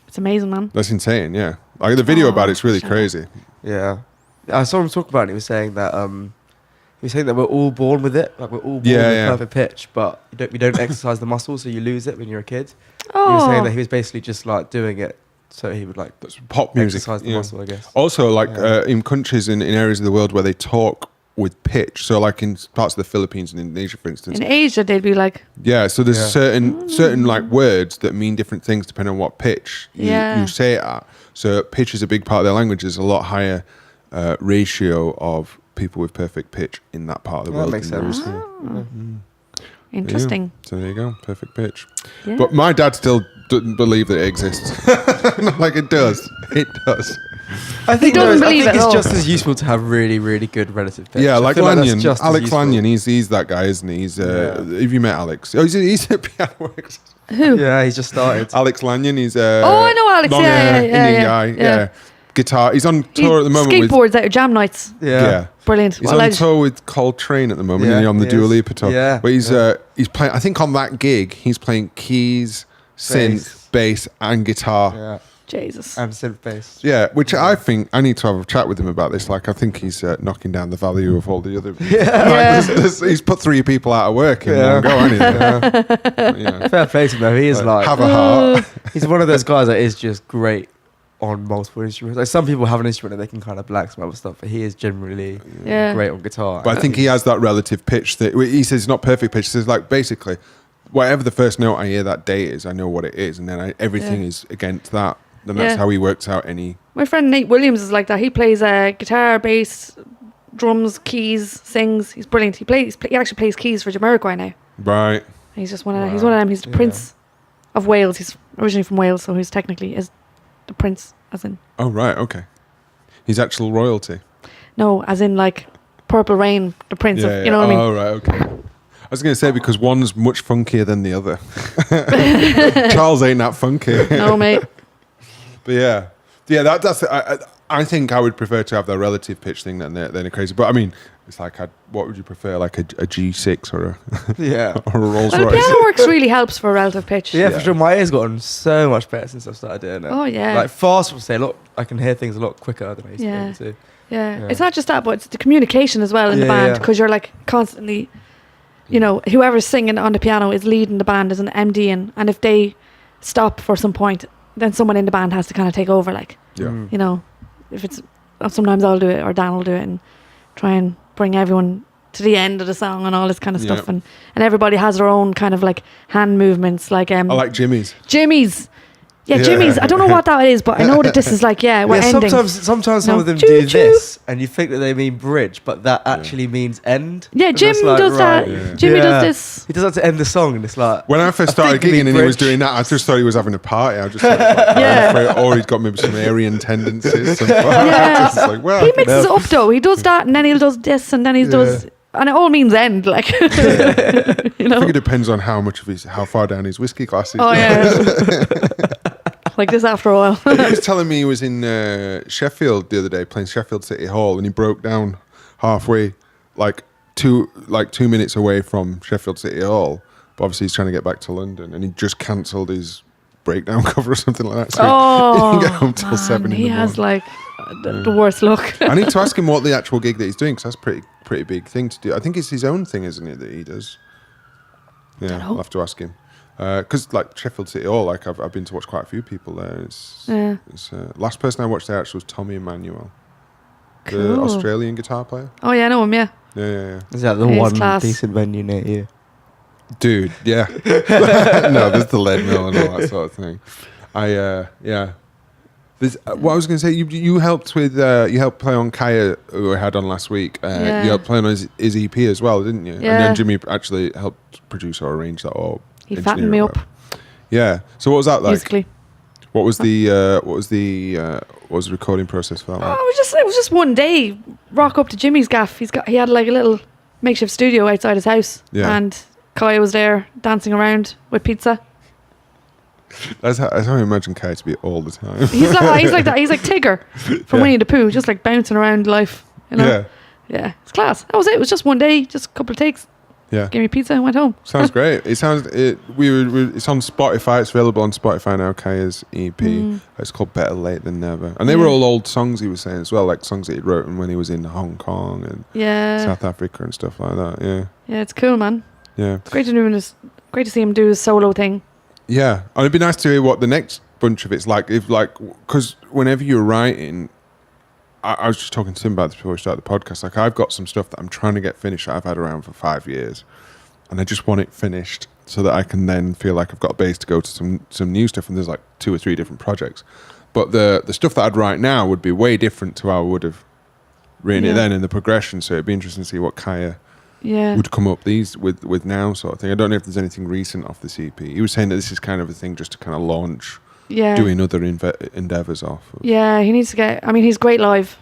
It's amazing, man. That's insane. Yeah, like the video about it's really crazy. Yeah, I saw him talk about it. He was saying that we're all born with it, like we're all born with perfect pitch, but we don't exercise the muscle, so you lose it when you're a kid. He was saying that he was basically just like doing it so he would like pop music, exercise the muscle, I guess. Also, like in countries in areas of the world where they talk with pitch. So like in parts of the Philippines and Indonesia, for instance. In Asia, they'd be like... Yeah, so there's certain like words that mean different things depending on what pitch you say it at. So pitch is a big part of their language. There's a lot higher ratio of people with perfect pitch in that part of the world. That makes sense. Interesting. Yeah. So there you go, perfect pitch. Yeah. But my dad still doesn't believe that it exists. Like it does. It does. I think doesn't believe I think it at it's all. just as useful to have really, really good relative pitch. Yeah, I like feel that's Lanyon, just as Alex useful. Lanyon. He's that guy, isn't he? He's have you met Alex? Oh, he's at Piano Works. Who? Yeah, he's just started. Alex Lanyon. He's I know Alex. long hair, Indian guy. yeah. Yeah. Guitar. He's on He tour at the moment with. skateboards out of jam nights. Yeah. Brilliant. He's Well, on tour with Coltrane at the moment, Yeah, and on the he Dua is. Lipa tour. Yeah, But he's playing. I think on that gig, he's playing keys, synth, bass, and guitar. Yeah, Jesus. and synth bass. Yeah, which I think I need to have a chat with him about this. Like, I think he's knocking down the value of all the other. Yeah. He's put 3 people out of work in one go, hasn't he? Yeah. Fair play to him though. He is like have a heart. he's one of those guys that is just great on multiple instruments. Like some people have an instrument and they can kind of blag some other stuff, but he is generally Yeah. great on guitar. But I think he has that relative pitch that he says it's not perfect pitch. He says like basically, whatever the first note I hear that day is, I know what it is, and then everything is against that. And that's how he works out any. My friend Nate Williams is like that. He plays guitar, bass, drums, keys, sings. He's brilliant. He actually plays keys for Jamiroquai now. Right. He's just one of them. He's one of them. He's the Prince of Wales. He's originally from Wales, so he's technically is the Prince, as in. Oh right, okay. He's actual royalty. No, as in like Purple Rain, the Prince of. You know what I mean? Oh right, okay. I was going to say because one's much funkier than the other. Charles ain't that funky. No, mate. But yeah. That's. I think I would prefer to have the relative pitch thing than a crazy. But I mean, it's like, what would you prefer, like a G6 or a Rolls Well, Royce? Piano Works really helps for relative pitch. Yeah, for sure. My ear's gotten so much better since I've started doing it. Oh, yeah. Like fast will say, look, I can hear things a lot quicker than I used to be able to. Yeah, it's not just that, but it's the communication as well in the Yeah, band, yeah. because you're like constantly, you know, whoever's singing on the piano is leading the band as an MD, and if they stop for some point, then someone in the band has to kind of take over. Like, Yeah. you know, if it's sometimes I'll do it or Dan will do it and try and bring everyone to the end of the song and all this kind of stuff, and everybody has their own kind of like hand movements. Like I like Jimmy's. Yeah, Jimmy's. I don't know what that is, but I know that this is like, we're ending. Sometimes some No. of them Choo do choo. this, and you think that they mean bridge, but that actually means end. Yeah, And Jim it's like, does right. that. Yeah. Jimmy does this. He does that to end the song, and it's like When I first started think we gigging and he was bridge. doing that, I just thought he was having a party. I just thought, like, or he's got maybe some Aryan tendencies. Yeah. Just like, well, He mixes it up though. He does that, and then he does this, and then he does, and it all means end. Like, you I know. think it depends on how far down his whiskey glass is. Oh yeah. Like this after a while. He was telling me he was in Sheffield the other day playing Sheffield City Hall, and he broke down halfway, like 2 minutes away from Sheffield City Hall. But obviously he's trying to get back to London, and he just cancelled his breakdown cover or something like that. So he didn't get home till 7 in the He morning. has like the worst luck. I need to ask him what the actual gig that he's doing, because that's pretty big thing to do. I think it's his own thing, isn't it, that he does? Yeah, I'll have to ask him. Because like Sheffield City Hall, like I've been to watch quite a few people there. It's last person I watched there actually was Tommy Emmanuel, the Cool. Australian guitar player. Oh yeah, I know him. Yeah. Yeah. is that the He's one class. decent venue near you? Dude, yeah. No, there's the lead mill and all that sort of thing. There's, what I was going to say, you helped with you helped play on Kaya, who I had on last week. You helped play on his EP as well, didn't you? Yeah. And then Jimmy actually helped produce or arrange that, or He engineer fattened it me or up whatever. Yeah. So what was that like? musically. What was the recording process for that like? It was just one day. Rock up to Jimmy's gaff. He had like a little makeshift studio outside his house, and Kaya was there dancing around with pizza. That's how I imagine Kaya to be all the time. He's like that. He's like Tigger from Winnie the Pooh, just like bouncing around life. You know? Yeah, it's class. That was it. It was just one day, just a couple of takes. Yeah. Gave me pizza and went home. Sounds great. It's on Spotify. It's available on Spotify now. Kaya's EP. It's called Better Late Than Never. And they were all old songs he was saying as well, like songs that he'd written when he was in Hong Kong and South Africa and stuff like that. Yeah. Yeah, it's cool, man. Yeah. It's great to see him do his solo thing. Yeah. And it'd be nice to hear what the next bunch of it's like. Because whenever you're writing, I was just talking to Tim about this before we started the podcast. Like, I've got some stuff that I'm trying to get finished that I've had around for 5 years, and I just want it finished so that I can then feel like I've got a base to go to some new stuff. And there's like 2 or 3 different projects, but the stuff that I'd write now would be way different to how I would have written it then in the progression. So it'd be interesting to see what Kaya would come up with now, sort of thing. I don't know if there's anything recent off this EP. He was saying that this is kind of a thing just to kind of launch doing other endeavours off of. Yeah, he needs to get... I mean, he's great live.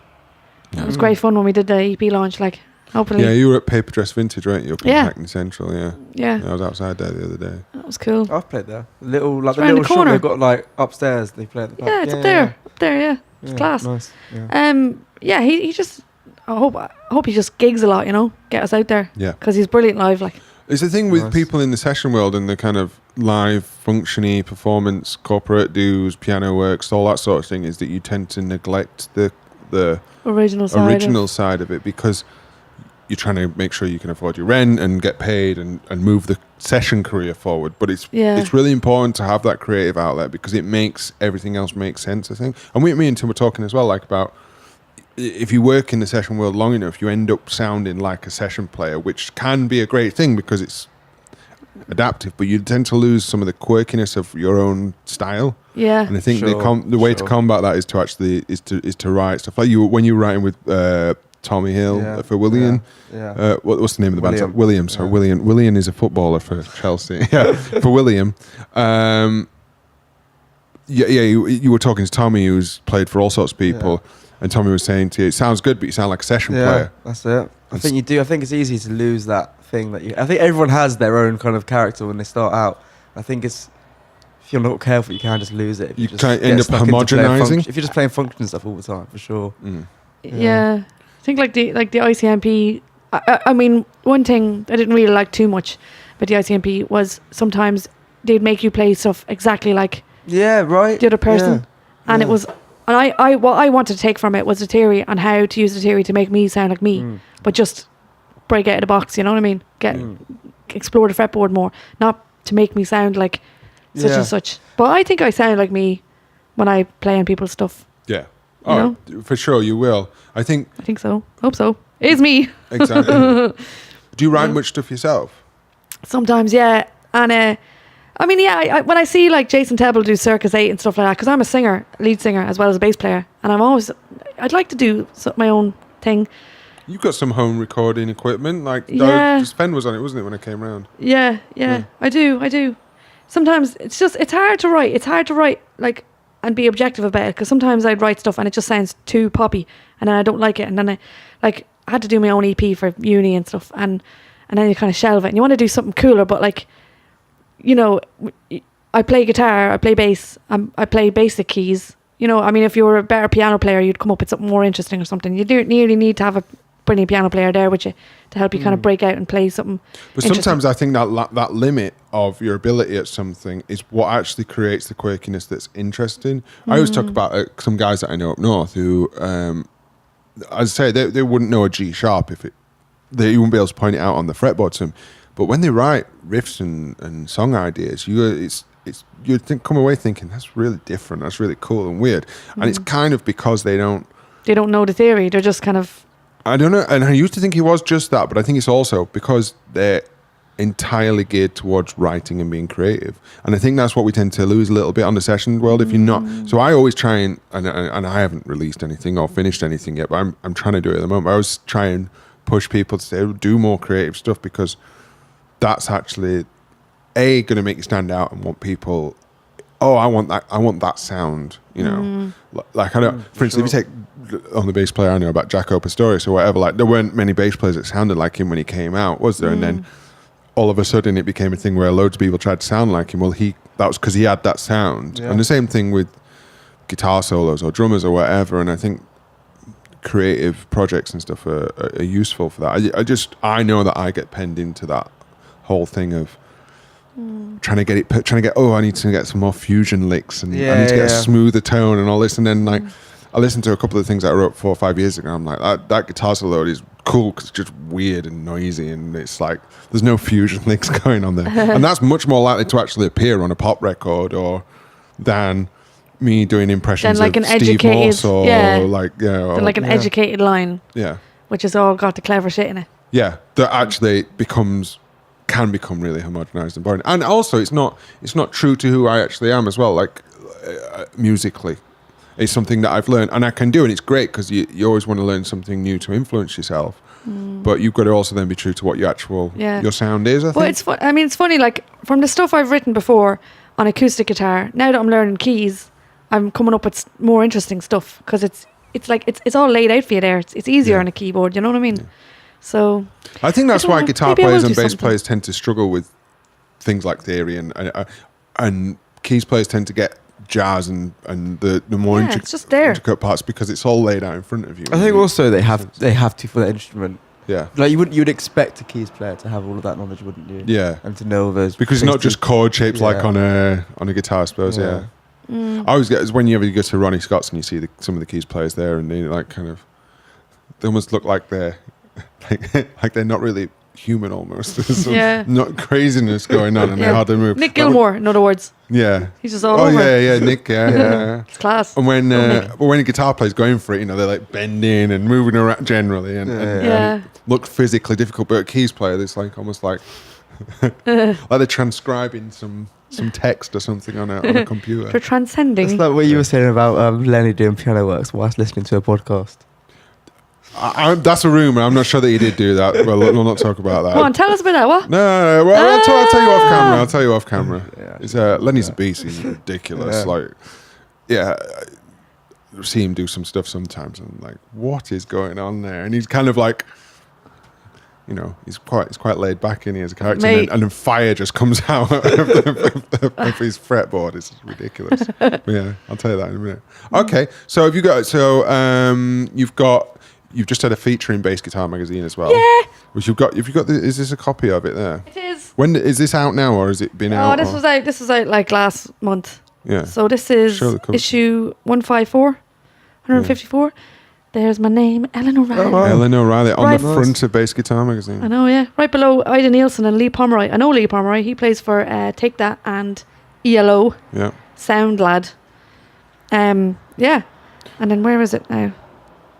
It was great fun when we did the EP launch, like, hopefully. Yeah, you were at Paper Dress Vintage, right? You were up in Hackney Central, Yeah. I was outside there the other day. That was cool. I've played there. The little shop they've got, like, upstairs. They play at the pub. Yeah, it's up there. Up there, yeah. It's class. Nice. Yeah. He just... I hope he just gigs a lot, you know? Get us out there. Yeah. Because he's brilliant live, like. It's the thing with people in the session world and the kind of live, functiony, performance, corporate dues, piano works, all that sort of thing, is that you tend to neglect the original side of it, because you're trying to make sure you can afford your rent and get paid and move the session career forward. But it's really important to have that creative outlet, because it makes everything else make sense, I think. And me and Tim were talking as well, like, about if you work in the session world long enough, you end up sounding like a session player, which can be a great thing because it's adaptive, but you tend to lose some of the quirkiness of your own style. Yeah. And I think the way to combat that is to actually is to write stuff like when you were writing with Tommy Hill for William. Yeah. What's the name of the band? William. So William is a footballer for Chelsea. For William. You were talking to Tommy, who's played for all sorts of people. Yeah. And Tommy was saying to you, it sounds good, but you sound like a session player. That's it. I think you do. I think it's easy to lose that thing that I think everyone has their own kind of character when they start out. I think if you're not careful, you can just lose it. If you just end up homogenizing. If you're just playing function stuff all the time, for sure. Yeah. I think like the ICMP. I mean, one thing I didn't really like too much, but the ICMP was sometimes they'd make you play stuff exactly like the other person, and it was. And I what I wanted to take from it was the theory on how to use the theory to make me sound like me, but just break out of the box, you know what I mean? Explore the fretboard more, not to make me sound like such and such. But I think I sound like me when I play on people's stuff. Yeah. Oh, for sure you will. I think so. Hope so. It is me. Exactly. Do you write much stuff yourself? Sometimes, yeah. And I mean, I when I see like Jason Tebble do Circus 8 and stuff like that, because I'm a lead singer as well as a bass player, and I'd like to do my own thing. You've got some home recording equipment, like Sven was on it, wasn't it, when I came round? Yeah. I do. Sometimes it's hard to write. It's hard to write like and be objective about it, because sometimes I'd write stuff and it just sounds too poppy, and then I don't like it, and then I had to do my own EP for uni and stuff, and then you kind of shelve it, and you want to do something cooler, but like, you know, I play guitar, I play bass, I play basic keys. You know, I mean, if you were a better piano player, you'd come up with something more interesting or something. You don't nearly need to have a brilliant piano player there with you to help you kind of break out and play something. But sometimes I think that limit of your ability at something is what actually creates the quirkiness that's interesting. I always talk about some guys that I know up north who, as I say, they wouldn't know a G sharp you wouldn't be able to point it out on the fretboard to them. But when they write riffs and song ideas, you come away thinking that's really different, that's really cool and weird, and it's kind of because they don't know the theory. They're just kind of, I don't know. And I used to think it was just that, but I think it's also because they're entirely geared towards writing and being creative, and I think that's what we tend to lose a little bit on the session world. If you're not, so I always try and I haven't released anything or finished anything yet, but I'm trying to do it at the moment. I always try and push people to say do more creative stuff, because that's actually going to make you stand out and want people. Oh, I want that sound. You know, like I don't. For instance, if you take on the bass player I know about Jaco Pastorius or whatever, like there weren't many bass players that sounded like him when he came out, was there? And then all of a sudden it became a thing where loads of people tried to sound like him. Well, that was because he had that sound. And the same thing with guitar solos or drummers or whatever. And I think creative projects and stuff are useful for that. I know that I get penned into that whole thing of trying to get I need to get some more fusion licks, and I need to get a smoother tone and all this, and then like I listened to a couple of things that I wrote 4 or 5 years ago. I'm like, that guitar solo is cool because it's just weird and noisy, and it's like there's no fusion licks going on there, and that's much more likely to actually appear on a pop record than me doing impressions Then, like, of an Steve educated- Morse or yeah. like or, Like an educated line, yeah. which has all got the clever shit in it. Yeah, that actually can become really homogenized and boring. And also, it's not true to who I actually am as well. Like musically, it's something that I've learned and I can do, and it's great because you always want to learn something new to influence yourself. But you've got to also then be true to what your sound is. I think. Well, it's funny. Like from the stuff I've written before on acoustic guitar, now that I'm learning keys, I'm coming up with more interesting stuff because it's all laid out for you there. It's easier on a keyboard. You know what I mean? Yeah. So I think that's why guitar players and bass something. players tend to struggle with things like theory, and keys players tend to get jazz and the more intricate parts because it's all laid out in front of you. I think also they have to for that instrument. Yeah, like you'd expect a keys player to have all of that knowledge, wouldn't you? Yeah, and to know those because it's not just chord shapes like on a guitar, I suppose. Yeah. I always get when you go to Ronnie Scott's and you see some of the keys players there, and they they almost look like they're like they're not really human almost. There's some not craziness going on and they're hard to move. Nick Gilmore, in other words. Yeah. He's just all over. Yeah, Nick, yeah. It's class. And when a guitar player's going for it, they're like bending and moving around generally and it look physically difficult, but a keys player, it's like almost like like they're transcribing some text or something on a computer. For transcending. It's like what you were saying about Lenny doing piano works whilst listening to a podcast. That's a rumor. I'm not sure that he did do that. Well, we'll not talk about that. Come on, tell us about that. What? No. Well, I'll tell you off camera. It's Lenny's a beast. He's ridiculous. See him do some stuff sometimes, and like, what is going on there? And he's kind of like, he's quite laid back in here as a character, and then fire just comes out of his fretboard. It's ridiculous. But yeah, I'll tell you that in a minute. Okay, so have you got? You've just had a feature in Bass Guitar Magazine as well. Yeah. Which you've got. Is this a copy of it there? It is. When is this out now, or has it been out? Oh, this was out like last month. Yeah. So this is issue 154, 154. Yeah. There's my name, Ellen O'Reilly. Oh, wow. Ellen O'Reilly on the front of Bass Guitar Magazine. I know, yeah. Right below Ida Nielsen and Lee Pomeroy. I know Lee Pomeroy. He plays for Take That and ELO. Yeah. Sound lad. Yeah. And then where is it now?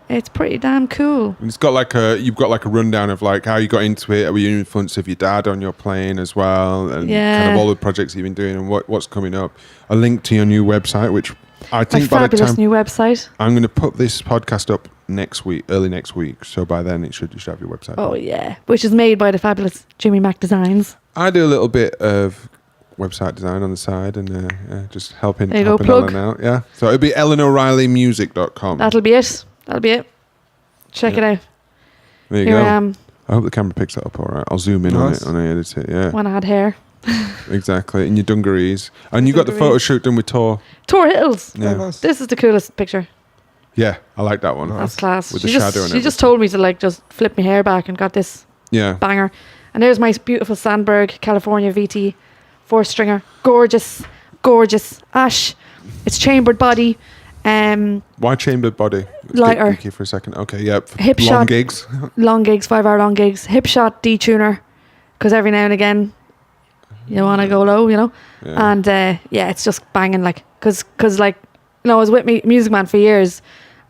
It's pretty damn cool. And it's got you've got a rundown of like how you got into it, were you influence of your dad on your playing as well, and kind of all the projects you've been doing and what's coming up. A link to your new website, which I think by the time new website. I'm going to put this podcast up early next week. So by then you should have your website. Oh yeah, which is made by the fabulous Jimmy Mac Designs. I do a little bit of website design on the side and just helping plug. Ellen out. Yeah, so it'll be EllenO'ReillyMusic.com. That'll be it. Check it out. There you go. I hope the camera picks that up all right. I'll zoom in on it when I edit it. Yeah. When I had hair. Exactly. In your dungarees. And you got the photo shoot done with Tor Hills. Yeah. Nice. This is the coolest picture. Yeah, I like that one. That's class. With the shadow and She just told me to just flip my hair back and got this banger. And there's my beautiful Sandberg California VT 4-stringer. Gorgeous ash. It's chambered body. Why chambered body? Lighter. Geeky for a second. Okay, yeah. Hip long shot. gigs. Long gigs, 5-hour long gigs. Hip shot detuner. Because every now and again, you want to go low, Yeah. And it's just banging because I was with Music Man for years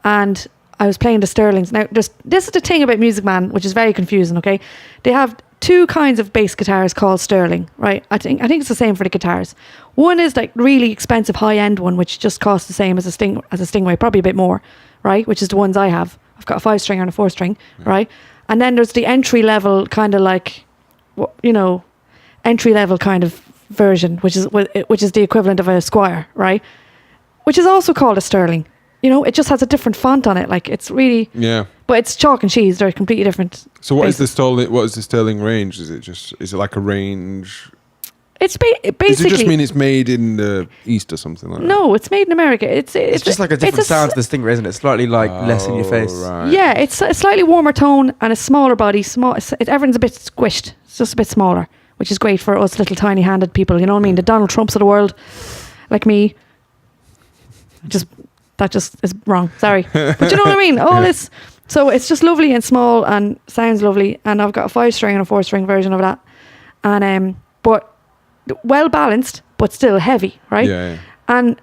and I was playing the Sterlings. Now, this is the thing about Music Man, which is very confusing, okay? They have two kinds of bass guitars called Sterling, right? I think it's the same for the guitars. One is like really expensive high-end one, which just costs the same as a Stingray, probably a bit more, right? Which is the ones I have. I've got a 5-stringer and a 4-string, right? And then there's the entry-level kind of entry-level kind of version, which is the equivalent of a Squier, right? Which is also called a Sterling. It just has a different font on it. Like it's really but it's chalk and cheese. They're completely different. So what is the Sterling range? Is it like a range? It's basically. Does it just mean it's made in the East or something like that? No, it's made in America. It's just like a different sound to the Stingray, isn't it? Slightly less in your face. Right. Yeah, it's a slightly warmer tone and a smaller body. Everything's a bit squished. It's just a bit smaller, which is great for us little tiny-handed people. You know what I mean? The Donald Trumps of the world, like me. That just is wrong. Sorry, but you know what I mean. All this, so it's just lovely and small and sounds lovely. And I've got a 5-string and a 4-string version of that, and but well balanced, but still heavy, right? Yeah. And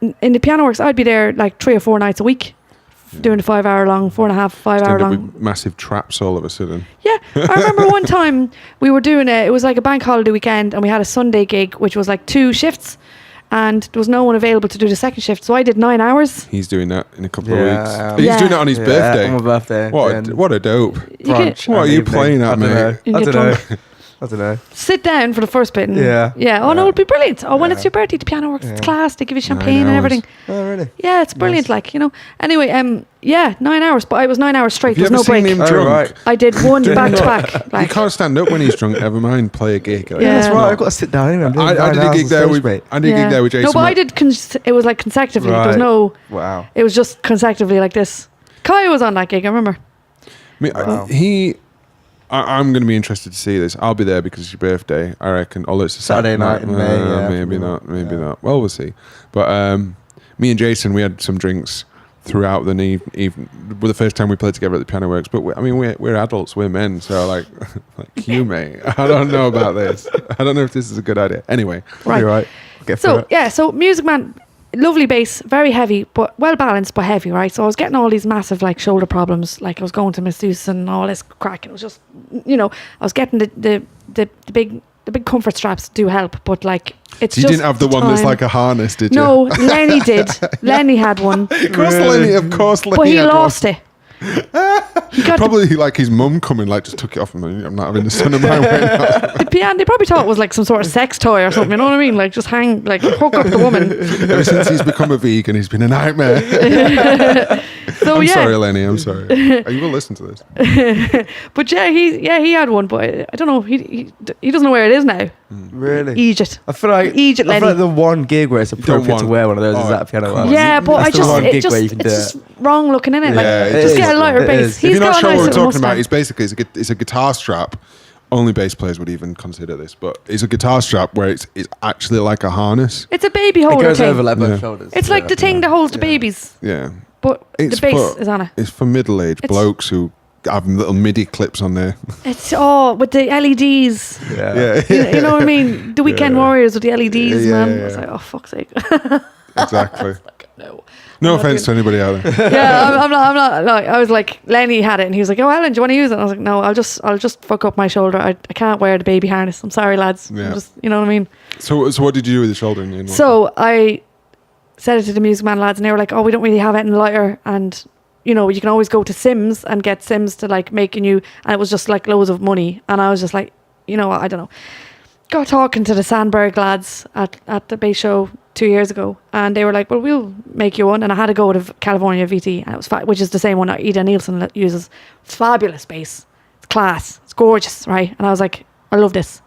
in the piano works, I'd be there like 3 or 4 nights a week, doing the 5 hour long, 4.5, 5 hour long. With massive traps all of a sudden. Yeah, I remember one time we were doing it was like a bank holiday weekend, and we had a Sunday gig, which was like 2 shifts, and there was no one available to do the second shift, so I did 9 hours. He's doing that in a couple of weeks. Yeah. He's doing it on his birthday. On my birthday. What a dope. Brunch. What are you playing at, mate? I don't know. Sit down for the first bit. And Yeah. Oh, no, it'll be brilliant. Oh, when it's your birthday, the piano works. It's class. They give you champagne and everything. Oh, really? Yeah, it's brilliant. Like, you know. Anyway, 9 hours, but I was 9 hours straight. Have There's you no ever break. seen him drunk? I did one back to back. You can't stand up when he's drunk. Never mind, play a gig. Yeah, that's right. I've got to sit down anyway. I did a gig there with Jason. No, but I did. It was like consecutively. Right. There was no. Wow. It was just consecutively like this. Kai was on that gig. I remember. I'm going to be interested to see this. I'll be there because it's your birthday, I reckon. Although it's a Saturday night in May. Maybe not. Well, we'll see. But me and Jason, we had some drinks throughout the evening. The first time we played together at the Piano Works. But we're adults, we're men. So like you, mate. I don't know about this. I don't know if this is a good idea. Anyway, right. You're right. So Music Man, lovely bass, very heavy, but well balanced, but heavy, right? So I was getting all these massive like shoulder problems, like I was going to masseuse and all this crack. It was just, I was getting the big comfort straps do help, but like it's you just didn't have the one that's like a harness, did you? No, Lenny did. Lenny had one. Of course, Lenny but he lost it. He got probably like his mum coming, like just took it off him. I'm not having the son of my way. The piano. They probably thought it was like some sort of sex toy or something. You know what I mean? Like just hook up the woman. Ever since he's become a vegan, he's been a nightmare. I'm sorry, Lenny. I'm sorry. You will listen to this. But he had one, but I don't know. He doesn't know where it is now. Really? Egypt. I feel like the one gig where it's appropriate to wear one of those is that piano. Yeah, but it's just wrong looking, in it. Like just get a lighter bass. If you're not sure what we're talking about, it's basically it's a guitar strap. Only bass players would even consider this, but it's a guitar strap where it's actually like a harness. It's a baby holder. It goes thing. over both shoulders. It's like the thing that holds the babies. Yeah. But the bass is on it. It's for middle-aged blokes who have little MIDI clips on there. It's with the LEDs. Yeah. You know what I mean? The Weekend Warriors with the LEDs, man. Yeah. It's like, oh, fuck's sake. Exactly. No. No offense to anybody out there. Yeah, I'm not. Like, I was like, Lenny had it, and he was like, "Oh, Ellen, do you want to use it?" And I was like, "No, I'll just fuck up my shoulder. I can't wear the baby harness. I'm sorry, lads. Yeah. You know what I mean." So what did you do with the shoulder? So I said it to the Music Man lads, and they were like, "Oh, we don't really have anything lighter, and you can always go to Sims and get Sims to like make a new." And it was just like loads of money, and I was just like, you know what, I don't know. Got talking to the Sandberg lads at the bass show 2 years ago, and they were like, "Well, we'll make you one." And I had to go to California VT, and it was which is the same one that Ida Nielsen uses. It's fabulous bass, it's class, it's gorgeous, right? And I was like, I love this.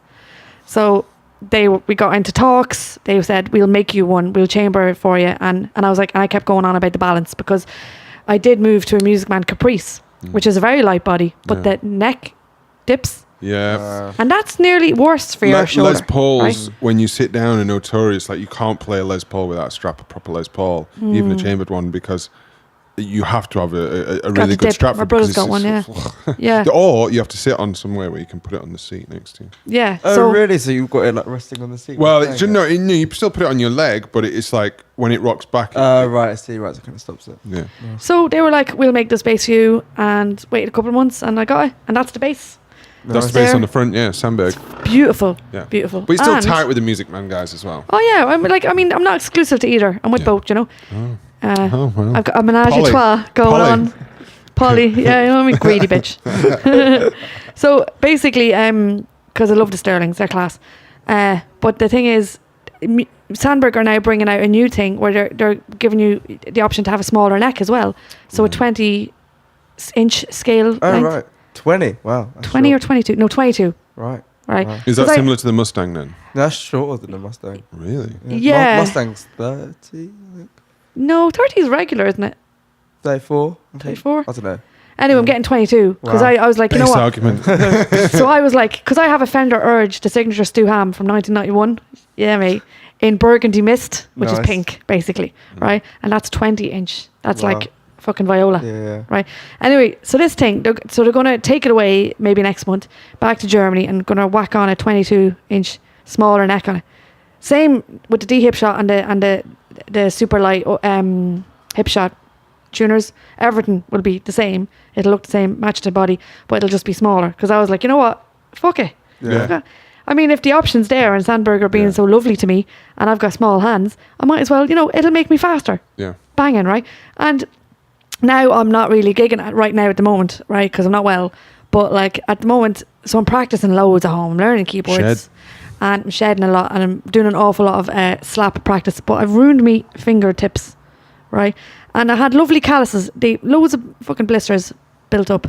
So we got into talks. They said, "We'll make you one. We'll chamber it for you." And I was like, and I kept going on about the balance because I did move to a Music Man Caprice, which is a very light body, but the neck dips. Yeah. And that's nearly worse for your shoulder. Les Pauls, right? when you sit down, are notorious. Like you can't play a Les Paul without a strap, a proper Les Paul, even a chambered one, because you have to have a really good strap. My brother's got one, yeah. Yeah. Or you have to sit on somewhere where you can put it on the seat next to you. Yeah. Oh, really? So you've got it like resting on the seat? Well, you still put it on your leg, but it's like when it rocks back. Right, I see. Right, so it kind of stops it. Yeah. So they were like, "We'll make this bass for you," and waited a couple of months, and I got it, and that's the bass. That's the bass on the front, yeah, Sandberg. Beautiful. Yeah. Beautiful. But you're still tight with the Music Man guys as well. Oh yeah, I'm not exclusive to either. I'm with both, Well. I've got a menage a trois going on. Polly, yeah, you know what I mean, greedy bitch. So basically, because I love the Sterlings, they're class. But the thing is, Sandberg are now bringing out a new thing where they're giving you the option to have a smaller neck as well. So a 20-inch scale. Oh length. right. 20. Wow. 20 or 22? No, 22. Right. Right. Is that similar to the Mustang then? That's shorter than the Mustang. Really? Yeah. Mustang's 30, I think. No, 30 is regular, isn't it? 34. 34? I don't know. Anyway, I'm getting 22 because Wow. I was like, you know what? Argument. So I was like, because I have a Fender Urge, the signature Stu Ham from 1991. Yeah, mate. In burgundy mist, which is pink, basically, right? And that's 20-inch. That's like fucking viola. Yeah. Right. Anyway, so this thing, they're going to take it away maybe next month, back to Germany, and going to whack on a 22-inch smaller neck on it. Same with the D-hip shot and the the super light hip shot tuners, everything will be the same. It'll look the same, match the body, but it'll just be smaller. Because I was like, you know what? Fuck it. Yeah. I mean, if the option's there and Sandberg are being so lovely to me and I've got small hands, I might as well, it'll make me faster. Yeah. Banging, right? And now I'm not really gigging at right now at the moment, right? Because I'm not well. But like at the moment, so I'm practicing loads at home. I'm learning keyboards. And I'm shedding a lot. And I'm doing an awful lot of slap practice. But I've ruined me fingertips, right? And I had lovely calluses. Loads of fucking blisters built up.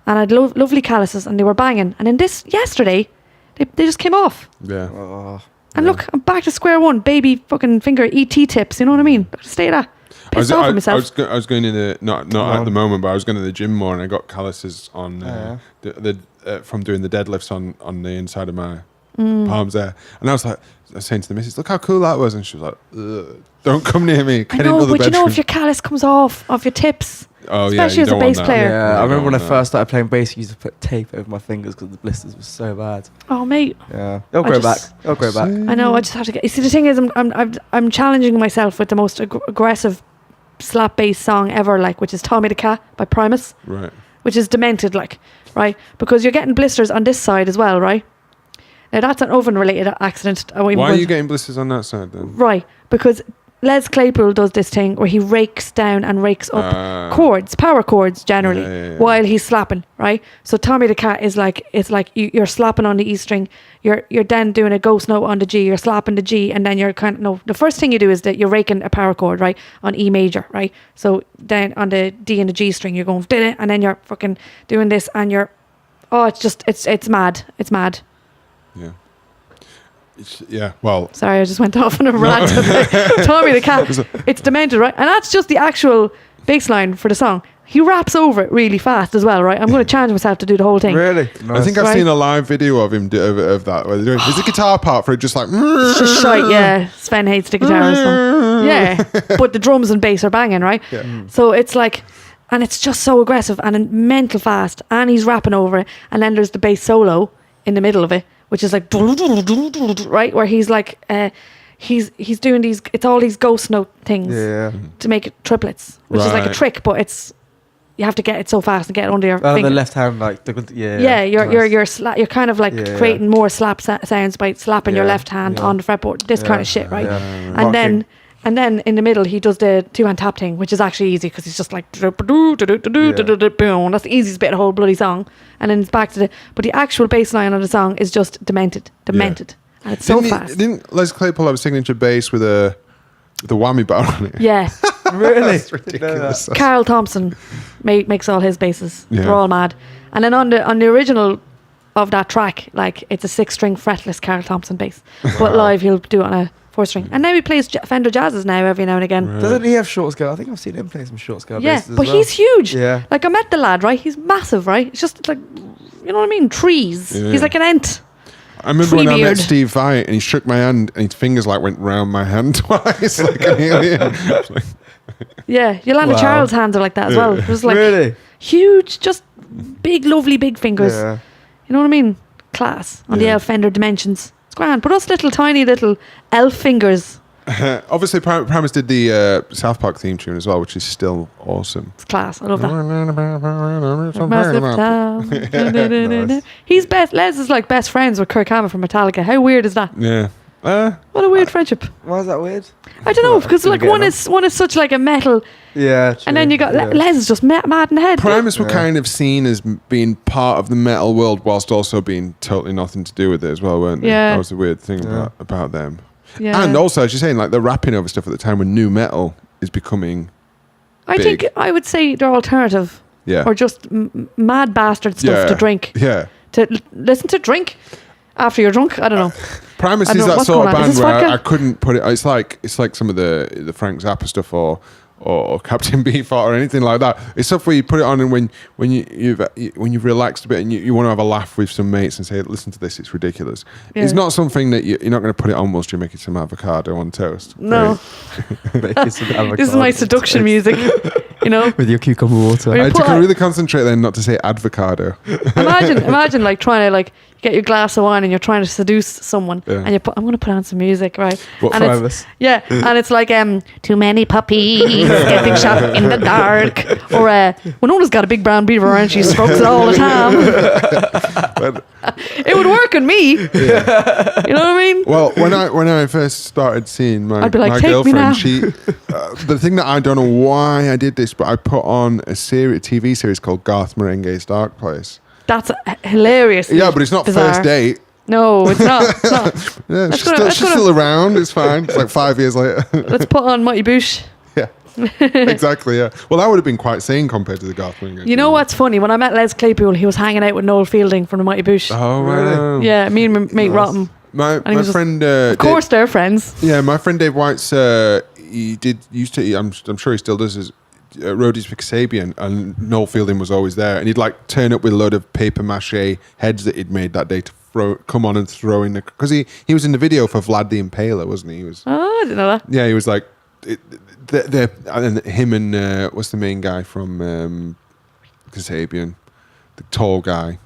And I had lovely calluses and they were banging. And in this, yesterday, they just came off. Yeah. And look, I'm back to square one. Baby fucking finger ET tips. You know what I mean? Stay at that. Pissed off with myself. I was going to the not at the moment, but I was going to the gym more, and I got calluses on from doing the deadlifts on the inside of my palms there. And I was saying to the missus, "Look how cool that was," and she was like, "Ugh, don't come near me." I know, but you know, if your callus comes off your tips, especially as a bass player. Yeah, I remember when I first started playing bass, I used to put tape over my fingers because the blisters were so bad. Oh, mate. Yeah, they'll grow back. I know. I just have to get. You see, the thing is, I'm challenging myself with the most aggressive slap bass song ever, like, which is "Tommy the Cat" by Primus. Right. Which is demented, like, right, because you're getting blisters on this side as well, right? Now that's an oven-related accident. Why are you getting blisters on that side then? Right, because Les Claypool does this thing where he rakes down and rakes up chords, power chords generally, while he's slapping, right? So Tommy the Cat is like, it's like you're slapping on the E string, you're then doing a ghost note on the G, you're slapping the G, and then you're the first thing you do is that you're raking a power chord, right, on E major, right? So then on the D and the G string, you're going, and then you're fucking doing this, and it's mad. It's mad. Yeah. Well, sorry, I just went off on a rant. Tommy the Cat. It's demented, right? And that's just the actual bass line for the song. He raps over it really fast as well, right? I'm going to challenge myself to do the whole thing. Really? Nice. I think I've seen a live video of him of that where they're doing. There's a guitar part for it, just like. It's just shite, yeah. Sven hates the guitar. Yeah, but the drums and bass are banging, right? Yeah. So it's like, and it's just so aggressive and mental fast, and he's rapping over it, and then there's the bass solo in the middle of it, which is like, right, where he's like, he's doing these, it's all these ghost note things to make it triplets, which is like a trick, but you have to get it so fast and get it under your finger. The left hand, like, you're kind of like creating more slap sounds by slapping your left hand on the fretboard, this kind of shit, right? And then in the middle, he does the two-hand tap thing, which is actually easy because he's just like boom. That's the easiest bit of the whole bloody song. And then it's back to but the actual bass line of the song is just demented, and it's so fast. Didn't Les Claypool have a signature bass with a whammy bar on it? Yeah, really, that's ridiculous. Carl Thompson makes all his basses. Yeah. They're all mad. And then on the original of that track, like, it's a 6-string fretless Carl Thompson bass, but live he'll do it on a 4-string. And now he plays Fender Jazzes now every now and again. Right. Doesn't he have short scale? I think I've seen him play some short scale basses but as well. He's huge. Yeah. Like, I met the lad, right? He's massive, right? It's just like, you know what I mean? Trees. Yeah. He's like an ant. I remember when I met Steve Vai and he shook my hand and his fingers like went round my hand twice like an alien. Yeah, Yolanda Charles' hands are like that as well. It was like huge, just big, lovely big fingers. Yeah. You know what I mean? Class on the elf Fender dimensions. It's grand. But us little tiny little elf fingers. Obviously, Primus did the South Park theme tune as well, which is still awesome. It's class. I love that. Nice. He's best. Les is like best friends with Kirk Hammett from Metallica. How weird is that? Yeah. What a weird friendship. Why is that weird? I don't know, because like one is such like a metal. Yeah. True. And then you got Les is just mad in the head. Primus were kind of seen as being part of the metal world whilst also being totally nothing to do with it as well, weren't they? Yeah. That was the weird thing about them. Yeah. And also, as you're saying, like, they're rapping over stuff at the time when new metal is becoming I big. think I would say they're alternative. Yeah. Or just mad bastard stuff to drink. Yeah. To listen to drink after you're drunk. I don't know. Primus is that sort of band where I couldn't put it. It's like some of the Frank Zappa stuff or Captain Beefheart or anything like that. It's stuff where you put it on and when you've relaxed a bit and you want to have a laugh with some mates and say, listen to this, it's ridiculous. Yeah. It's not something that you're not going to put it on whilst you're making some avocado on toast. No. This is my seduction music, you know. With your cucumber water. I had to really concentrate then not to say avocado. Imagine like trying to like get your glass of wine and you're trying to seduce someone, and I'm going to put on some music, right? What, and and it's like too many puppies getting shot in the dark, or Winona's got a big brown beaver and she strokes it all the time. It would work on me. Yeah. You know what I mean? Well, when I first started seeing my I'd be like, my take me now. girlfriend, she the thing that I don't know why I did this, but I put on a TV series called Garth Marenghi's Dark Place. That's hilarious. Yeah, but it's not bizarre. First Date. No, it's not. It's not. Yeah, she's still around. It's fine. It's like 5 years later. Let's put on Mighty Boosh. Yeah, exactly. Yeah. Well, that would have been quite sane compared to the Garth Marenghi. You know what's funny? When I met Les Claypool, he was hanging out with Noel Fielding from the Mighty Boosh. Oh, really? Yeah, me and my mate Rotten. My friend. Of course, they're friends. Yeah, my friend Dave White's. Used to. I'm sure he still does. His roadies for Kasabian, and Noel Fielding was always there, and he'd like turn up with a load of paper mache heads that he'd made that day to come on and throw in the, because he was in the video for Vlad the Impaler, wasn't he? He was. Oh, I didn't know that. Yeah, he was like, and him and what's the main guy from Kasabian, the tall guy.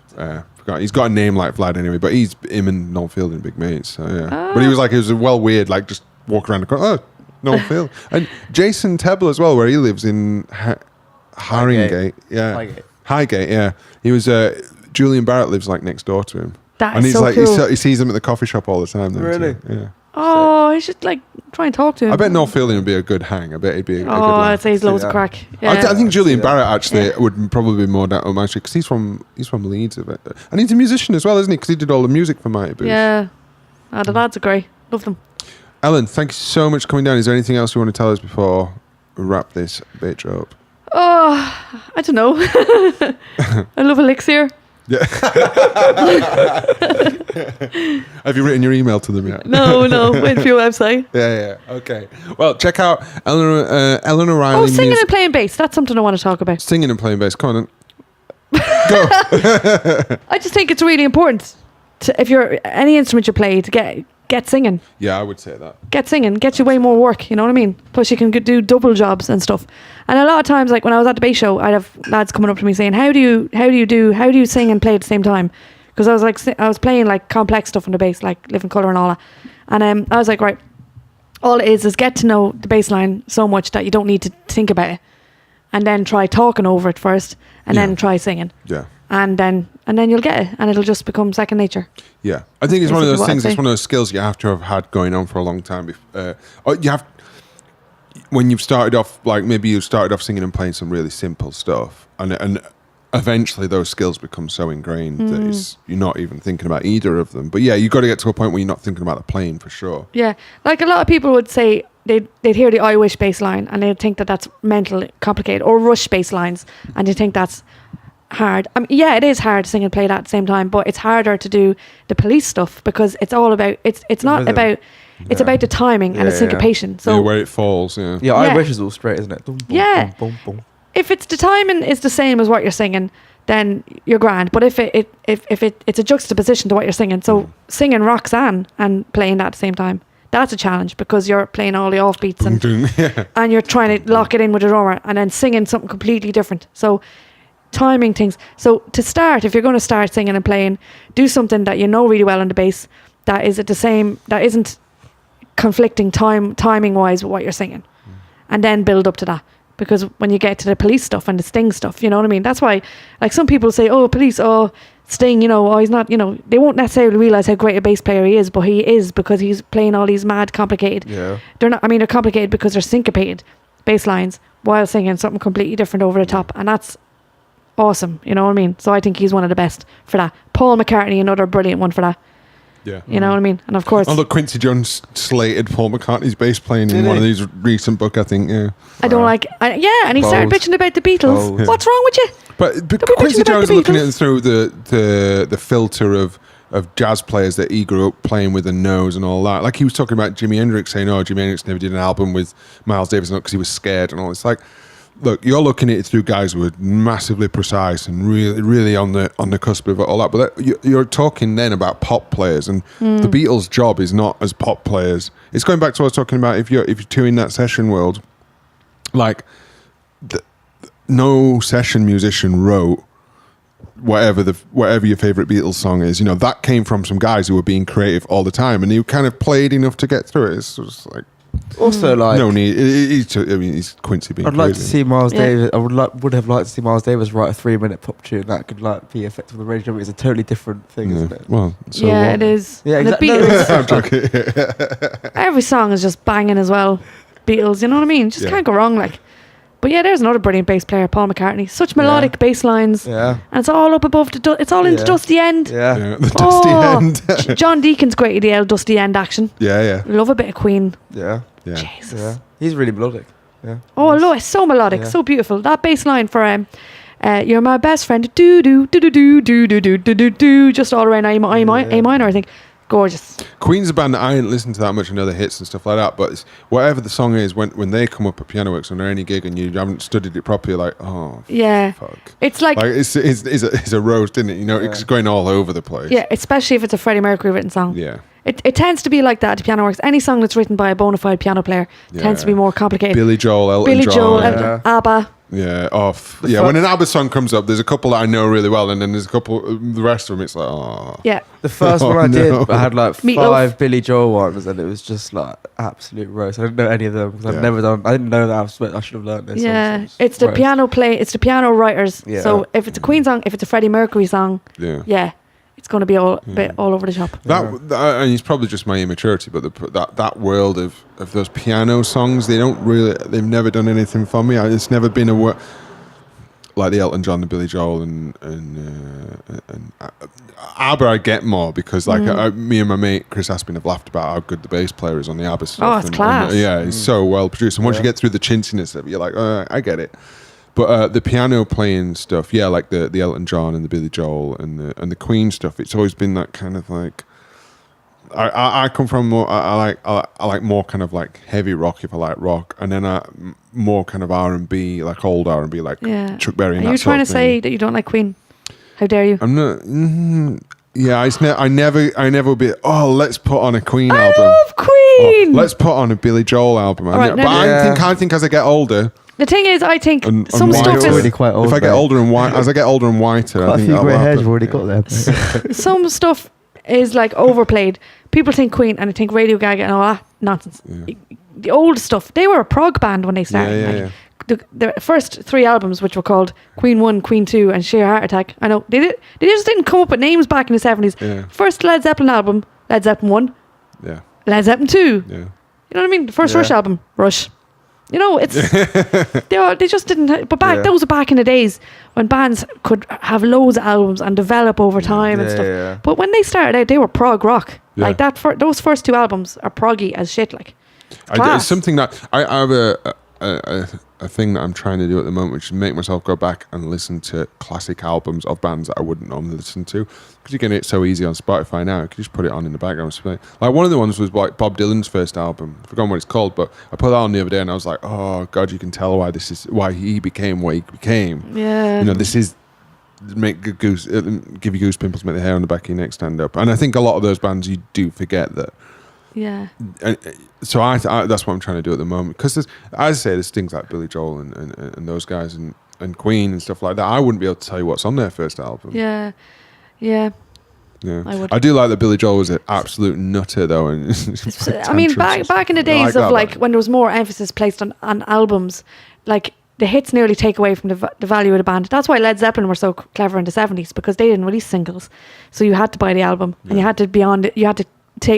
Forgot. He's got a name like Vlad anyway, but him and Noel Fielding big mates. So yeah, but he was well weird, like just walk around the corner. Oh, Noel Fielding. And Jason Tebble as well, where he lives in Haringey. Yeah, Highgate. Yeah, he was. Julian Barrett lives like next door to him. That and is he's so like cool. he sees him at the coffee shop all the time. Really? Yeah. Oh, I should like try and talk to him. I bet Noel Fielding would be a good hang. I bet he'd be a good Oh, laugh. I'd say he's loads of crack. Yeah. I think Julian Barrett actually would probably be more down on actually, because he's from Leeds a bit, and he's a musician as well, isn't he? Because he did all the music for Mighty Boosh. Yeah. The lads are great. Love them. Ellen, thank you so much for coming down. Is there anything else you want to tell us before we wrap this bitch up? Oh, I don't know. I love Elixir. Yeah. Have you written your email to them yet? No. Wait for your website. Yeah. Okay. Well, check out Ellen O'Reilly. Oh, singing and playing bass. That's something I want to talk about. Singing and playing bass. Come on, then. Go. I just think it's really important if you're any instrument you play to get singing. Yeah, I would say that. Get singing, get you way more work. You know what I mean? Plus, you can do double jobs and stuff. And a lot of times, like when I was at the bass show, I'd have lads coming up to me saying, "How do you sing and play at the same time?" Because I was playing like complex stuff on the bass, like Living Colour and all that. And I was like, right, all it is get to know the bass line so much that you don't need to think about it, and then try talking over it first, and then try singing. Yeah. And then you'll get it, and it'll just become second nature. Yeah, I think it's one of those things. It's one of those skills you have to have had going on for a long time. You have, when you've started off, like maybe you started off singing and playing some really simple stuff, and eventually those skills become so ingrained that you're not even thinking about either of them. But yeah, you've got to get to a point where you're not thinking about the playing for sure. Yeah, like a lot of people would say they'd hear the I wish bass line and they'd think that's mentally complicated, or Rush bass lines, and they think that's hard. I mean, yeah, it is hard to sing and play that at the same time, but it's harder to do the Police stuff because it's all about it's not about it's about the timing and the syncopation. So where it falls. Yeah. I wish it's all straight, isn't it? Boom, boom, yeah. Boom, boom, boom. If it's the timing is the same as what you're singing, then you're grand. But if it's a juxtaposition to what you're singing, so singing Roxanne and playing that at the same time, that's a challenge because you're playing all the offbeats and you're trying to lock it in with the drummer and then singing something completely different. So timing things. So to start, if you're going to start singing and playing, do something that you know really well on the bass that is at the same, that isn't conflicting timing wise with what you're singing, and then build up to that. Because when you get to the Police stuff and the Sting stuff, you know what I mean? That's why, like, some people say, oh, Police, oh, Sting, you know, oh, he's not, you know, they won't necessarily realise how great a bass player he is, but he is because he's playing all these mad, complicated. Yeah. They're complicated because they're syncopated bass lines while singing something completely different over the top. And that's awesome, you know what I mean? So I think he's one of the best for that. Paul McCartney, another brilliant one for that. Yeah. You know what I mean? And of course... Oh, look, Quincy Jones slated Paul McCartney's bass playing in one of these recent books, I think, yeah. I don't like... and he started bitching about the Beatles. Yeah. What's wrong with you? But Quincy Jones looking at it through the filter of jazz players that he grew up playing with and knows and all that. Like he was talking about Jimi Hendrix, saying, oh, Jimi Hendrix never did an album with Miles Davis because he was scared and all. It's like... Look, you're looking at it through guys who are massively precise and really, really on the cusp of all that. But you're talking then about pop players, and the Beatles' job is not as pop players. It's going back to what I was talking about. If you're touring that session world, like no session musician wrote whatever your favorite Beatles song is, you know, that came from some guys who were being creative all the time, and you kind of played enough to get through it. It's just like also like no need. He's Quincy being. I'd like to crazy. see Miles Davis. I would have liked to see Miles Davis write a 3-minute pop tune that could like be effective on the radio. It's a totally different thing, isn't it? Well, so yeah, what? it is. Yeah, And the exactly. Beatles, I'm joking. every song is just banging as well. Beatles, you know what I mean? Just Yeah. can't go wrong. Like, but yeah, there's another brilliant bass player, Paul McCartney. Such melodic bass lines, Yeah. and it's all up above the. It's all into Yeah. Dusty End. Yeah. Yeah, the dusty end. John Deacon's great at the Dusty End action. Yeah. Love a bit of Queen. Yeah. Yeah. Jesus. Yeah. He's really melodic. Yeah. Oh, I love it. So melodic, Yeah. so beautiful. That bass line for "You're my best friend," do do do do do do do do do do do, just all around A minor. I think gorgeous. Queen's a band that I ain't listened to that much. I know the hits and stuff like that, but it's, whatever the song is, when they come up at Piano Works on any gig and you haven't studied it properly, you're like, oh, Yeah, fuck. it's like It's a roast, isn't it? You know, it's going all over the place. yeah, especially if it's a Freddie Mercury written song. Yeah. It tends to be like that at Piano Works. Any song that's written by a bona fide piano player tends to be more complicated. Billy Joel, Elton John. Yeah. ABBA. Yeah, when an ABBA song comes up, there's a couple that I know really well, and then there's a couple, the rest of them, it's like, oh. Yeah. The first one I did, I had like Meatloaf. 5 Billy Joel ones, and it was just like absolute roast. I didn't know any of them because Yeah. I didn't know that. I should have learned this. Yeah, it's the piano writers. Yeah. So if it's a Queen song, if it's a Freddie Mercury song, Yeah. it's going to be all bit all over the shop. That and it's probably just my immaturity, but that world of those piano songs, they've never done anything for me. It's never been a work like the Elton John, the Billy Joel, and ABBA. I get more because me and my mate Chris Aspin have laughed about how good the bass player is on the ABBA stuff. it's class. Yeah, it's so well produced. And once you get through the chinciness of it, you're like, I get it. But the piano playing stuff, yeah, like the Elton John and the Billy Joel and the Queen stuff, it's always been that kind of like. I come from more. I like more kind of like heavy rock if I like rock, and then more kind of R&B, like old R&B, like Chuck Berry. And Are you trying to say that you don't like Queen? How dare you? I'm not. Yeah, I never would be. Oh, let's put on a Queen album. I love Queen. Let's put on a Billy Joel album. Right, but I think as I get older. The thing is, I think And some whiter. stuff You're is already quite old. If I get older and as I get older and whiter, I quite a think few that'll grey hairs happen. you've already got there. some stuff is like overplayed. People think Queen and they think Radio Gaga and all that nonsense. Yeah. The old stuff, they were a prog band when they started. The first 3 albums, which were called Queen 1, Queen 2 and Sheer Heart Attack, I know they just didn't come up with names back in the 70s. Yeah. First Led Zeppelin album, Led Zeppelin 1, Yeah. Led Zeppelin 2. Yeah. You know what I mean? The first Rush album, Rush. You know, it's they just didn't. But those were back in the days when bands could have loads of albums and develop over time and stuff. Yeah. But when they started out, they were prog rock. Yeah. Like that. Those first 2 albums are proggy as shit. Like It's something that I have a thing that I'm trying to do at the moment, which is make myself go back and listen to classic albums of bands that I wouldn't normally listen to, because you can get it so easy on Spotify now. You can just put it on in the background. Like one of the ones was like Bob Dylan's first album. I've forgotten what it's called, but I put that on the other day and I was like, oh god, you can tell why he became what he became. Yeah. You know, this is give you goose pimples, make the hair on the back of your neck stand up. And I think a lot of those bands you do forget that. Yeah. So I that's what I'm trying to do at the moment, because as I say, there's things like Billy Joel and those guys and Queen and stuff like that. I wouldn't be able to tell you what's on their first album. Yeah. I would. I do like that Billy Joel was an absolute nutter though, and I mean, back in the days of like when there was more emphasis placed on albums, like the hits nearly take away from the value of the band. That's why Led Zeppelin were so clever in the 70s, because they didn't release singles, so you had to buy the album and you had to be on it. You had to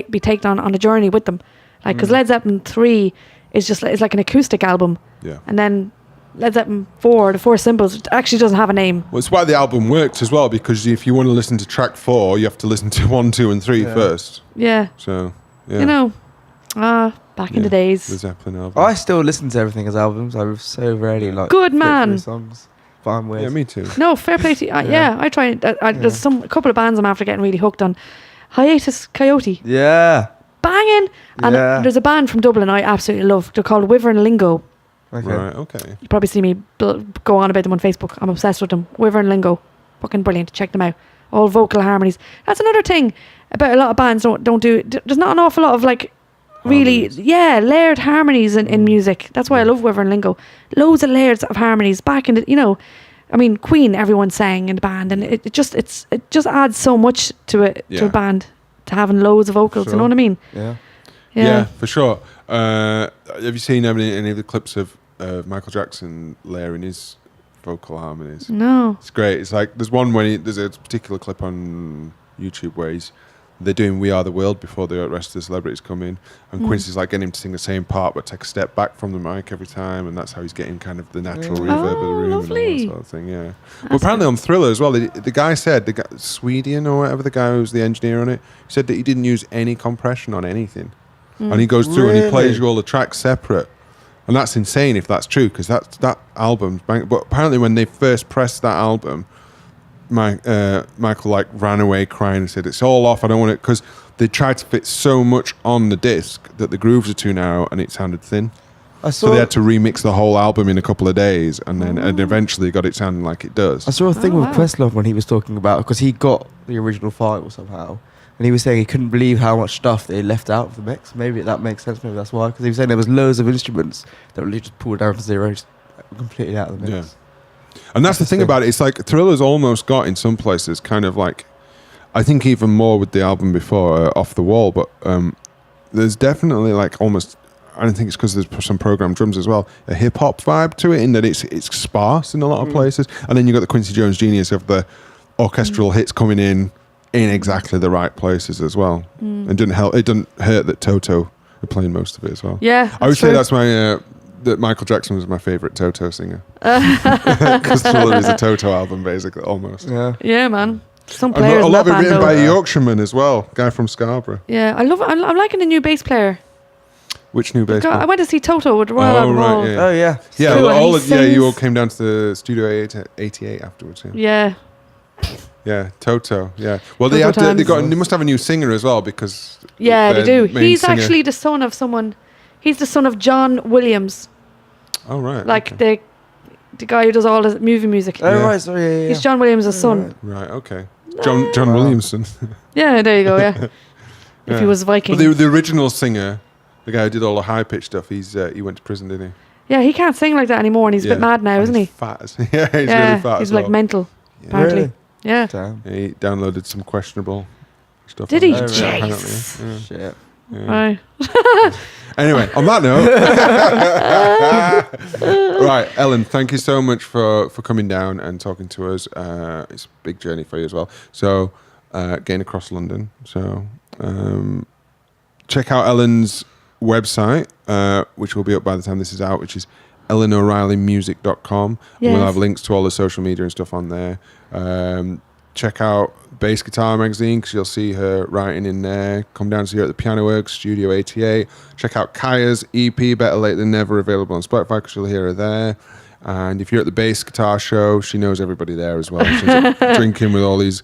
be taken on a journey with them, like because Led Zeppelin 3 is like an acoustic album, and then Led Zeppelin 4, the 4 Symbols, it actually doesn't have a name. Well, it's why the album worked as well, because if you want to listen to track 4, you have to listen to 1, 2, and 3 first. Yeah. So you know, back in the days. The Zeppelin album. I still listen to everything as albums. I so rarely like Good flip through man. songs. But I'm weird. Yeah, me too. No, fair play to you. I try. There's a couple of bands I'm after getting really hooked on. Hiatus Coyote. Yeah. Banging. And there's a band from Dublin I absolutely love. They're called Wyvern Lingo. Okay. Right. Okay. You probably see me go on about them on Facebook. I'm obsessed with them. Wyvern Lingo. Fucking brilliant. Check them out. All vocal harmonies. That's another thing about a lot of bands don't do. There's not an awful lot of like really layered harmonies in music. That's why I love Wyvern Lingo. Loads of layers of harmonies back in the, I mean, Queen, everyone sang in the band, and it just adds so much to it to a band to having loads of vocals. Sure. You know what I mean? Yeah, for sure. Have you seen any of the clips of Michael Jackson layering his vocal harmonies? No. It's great. It's like there's one when there's a particular clip on YouTube where they're doing "We Are the World" before the rest of the celebrities come in, and Quincy's like getting him to sing the same part but take a step back from the mic every time, and that's how he's getting kind of the natural reverb of the room lovely. and all that sort of thing. Yeah. But apparently on Thriller as well, the guy said, Swedian or whatever, the guy who's the engineer on it, he said that he didn't use any compression on anything, and he goes through and he plays you all the tracks separate. And that's insane if that's true, because that album's bang. But apparently when they first pressed that album, Michael like ran away crying and said, "It's all off, I don't want it," because they tried to fit so much on the disc that the grooves are too narrow and it sounded thin. So they had to remix the whole album in a couple of days, and then and eventually got it sounding like it does. I saw a thing with Questlove when he was talking about, because he got the original file somehow, and he was saying he couldn't believe how much stuff they left out of the mix. Maybe that makes sense. Maybe that's why. Because he was saying there was loads of instruments that were just pulled down to zero, just completely out of the mix. Yeah. And that's the thing about it. It's like Thriller's almost got in some places kind of like, I think even more with the album before, Off the Wall, but there's definitely like almost, I don't think it's because there's some programmed drums as well, a hip hop vibe to it in that it's sparse in a lot of places. And then you got the Quincy Jones genius of the orchestral hits coming in exactly the right places as well. And it didn't hurt that Toto are playing most of it as well. Yeah, I would say that's my that Michael Jackson was my favourite Toto singer, because Thriller is a Toto album basically, almost. Yeah, man. Some players a in lot that of it band, written though. by a Yorkshireman as well, guy from Scarborough. Yeah, I love it. I'm liking the new bass player. Which new bass God, player? I went to see Toto with the Royal Albert Hall. right, yeah. Oh yeah. Yeah, True, and he you all sings- came down to the Studio 88 afterwards. Yeah. Yeah, Toto. Yeah. Well, they Toto they must have a new singer as well, because Yeah, they their do. main He's singer- actually the son of someone. He's the son of John Williams, Oh right. like okay. the guy who does all the movie music. Oh Yeah. right. Sorry. Yeah. He's John Williams' son. Right. Okay. John Williamson. Yeah, there you go. Yeah, if he was Viking. But the original singer, the guy who did all the high pitched stuff, he went to prison, didn't he? Yeah, he can't sing like that anymore, and he's a bit mad now, And isn't he's he? Fat. Yeah, he's really fat. He's as like well. mental, apparently. Really? Yeah. Damn. Yeah, he downloaded some questionable stuff. Did on he? there, Jeez. apparently, yeah. Shit. Yeah. Right. Anyway, on that note, right, Ellen, thank you so much for coming down and talking to us. It's a big journey for you as well. So, getting across London. So, check out Ellen's website, which will be up by the time this is out, which is EllenO'ReillyMusic.com. Yes. We'll have links to all the social media and stuff on there. Check out Bass Guitar Magazine, because you'll see her writing in there. Come down to see her at the Piano Works, Studio 88. Check out Kaya's EP, Better Late Than Never, available on Spotify, because you'll hear her there. And if you're at the Bass Guitar Show, she knows everybody there as well. She's drinking with all these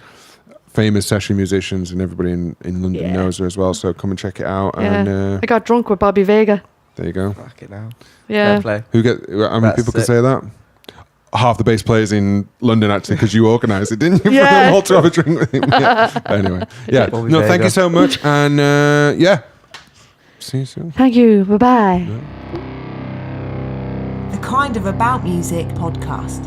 famous session musicians, and everybody in London knows her as well. So come and check it out. Yeah. And I got drunk with Bobby Vega. there you go. Fuck it now. Yeah. Fair play. How many That's people can it. say that? Half the bass players in London, actually, because you organised it, didn't you? For Yeah. them all to have a drink with him. Yeah. But anyway, yeah. Bobby No, thank Vega. you so much, and yeah, see you soon. Thank you. Bye bye. The Kind of About Music podcast.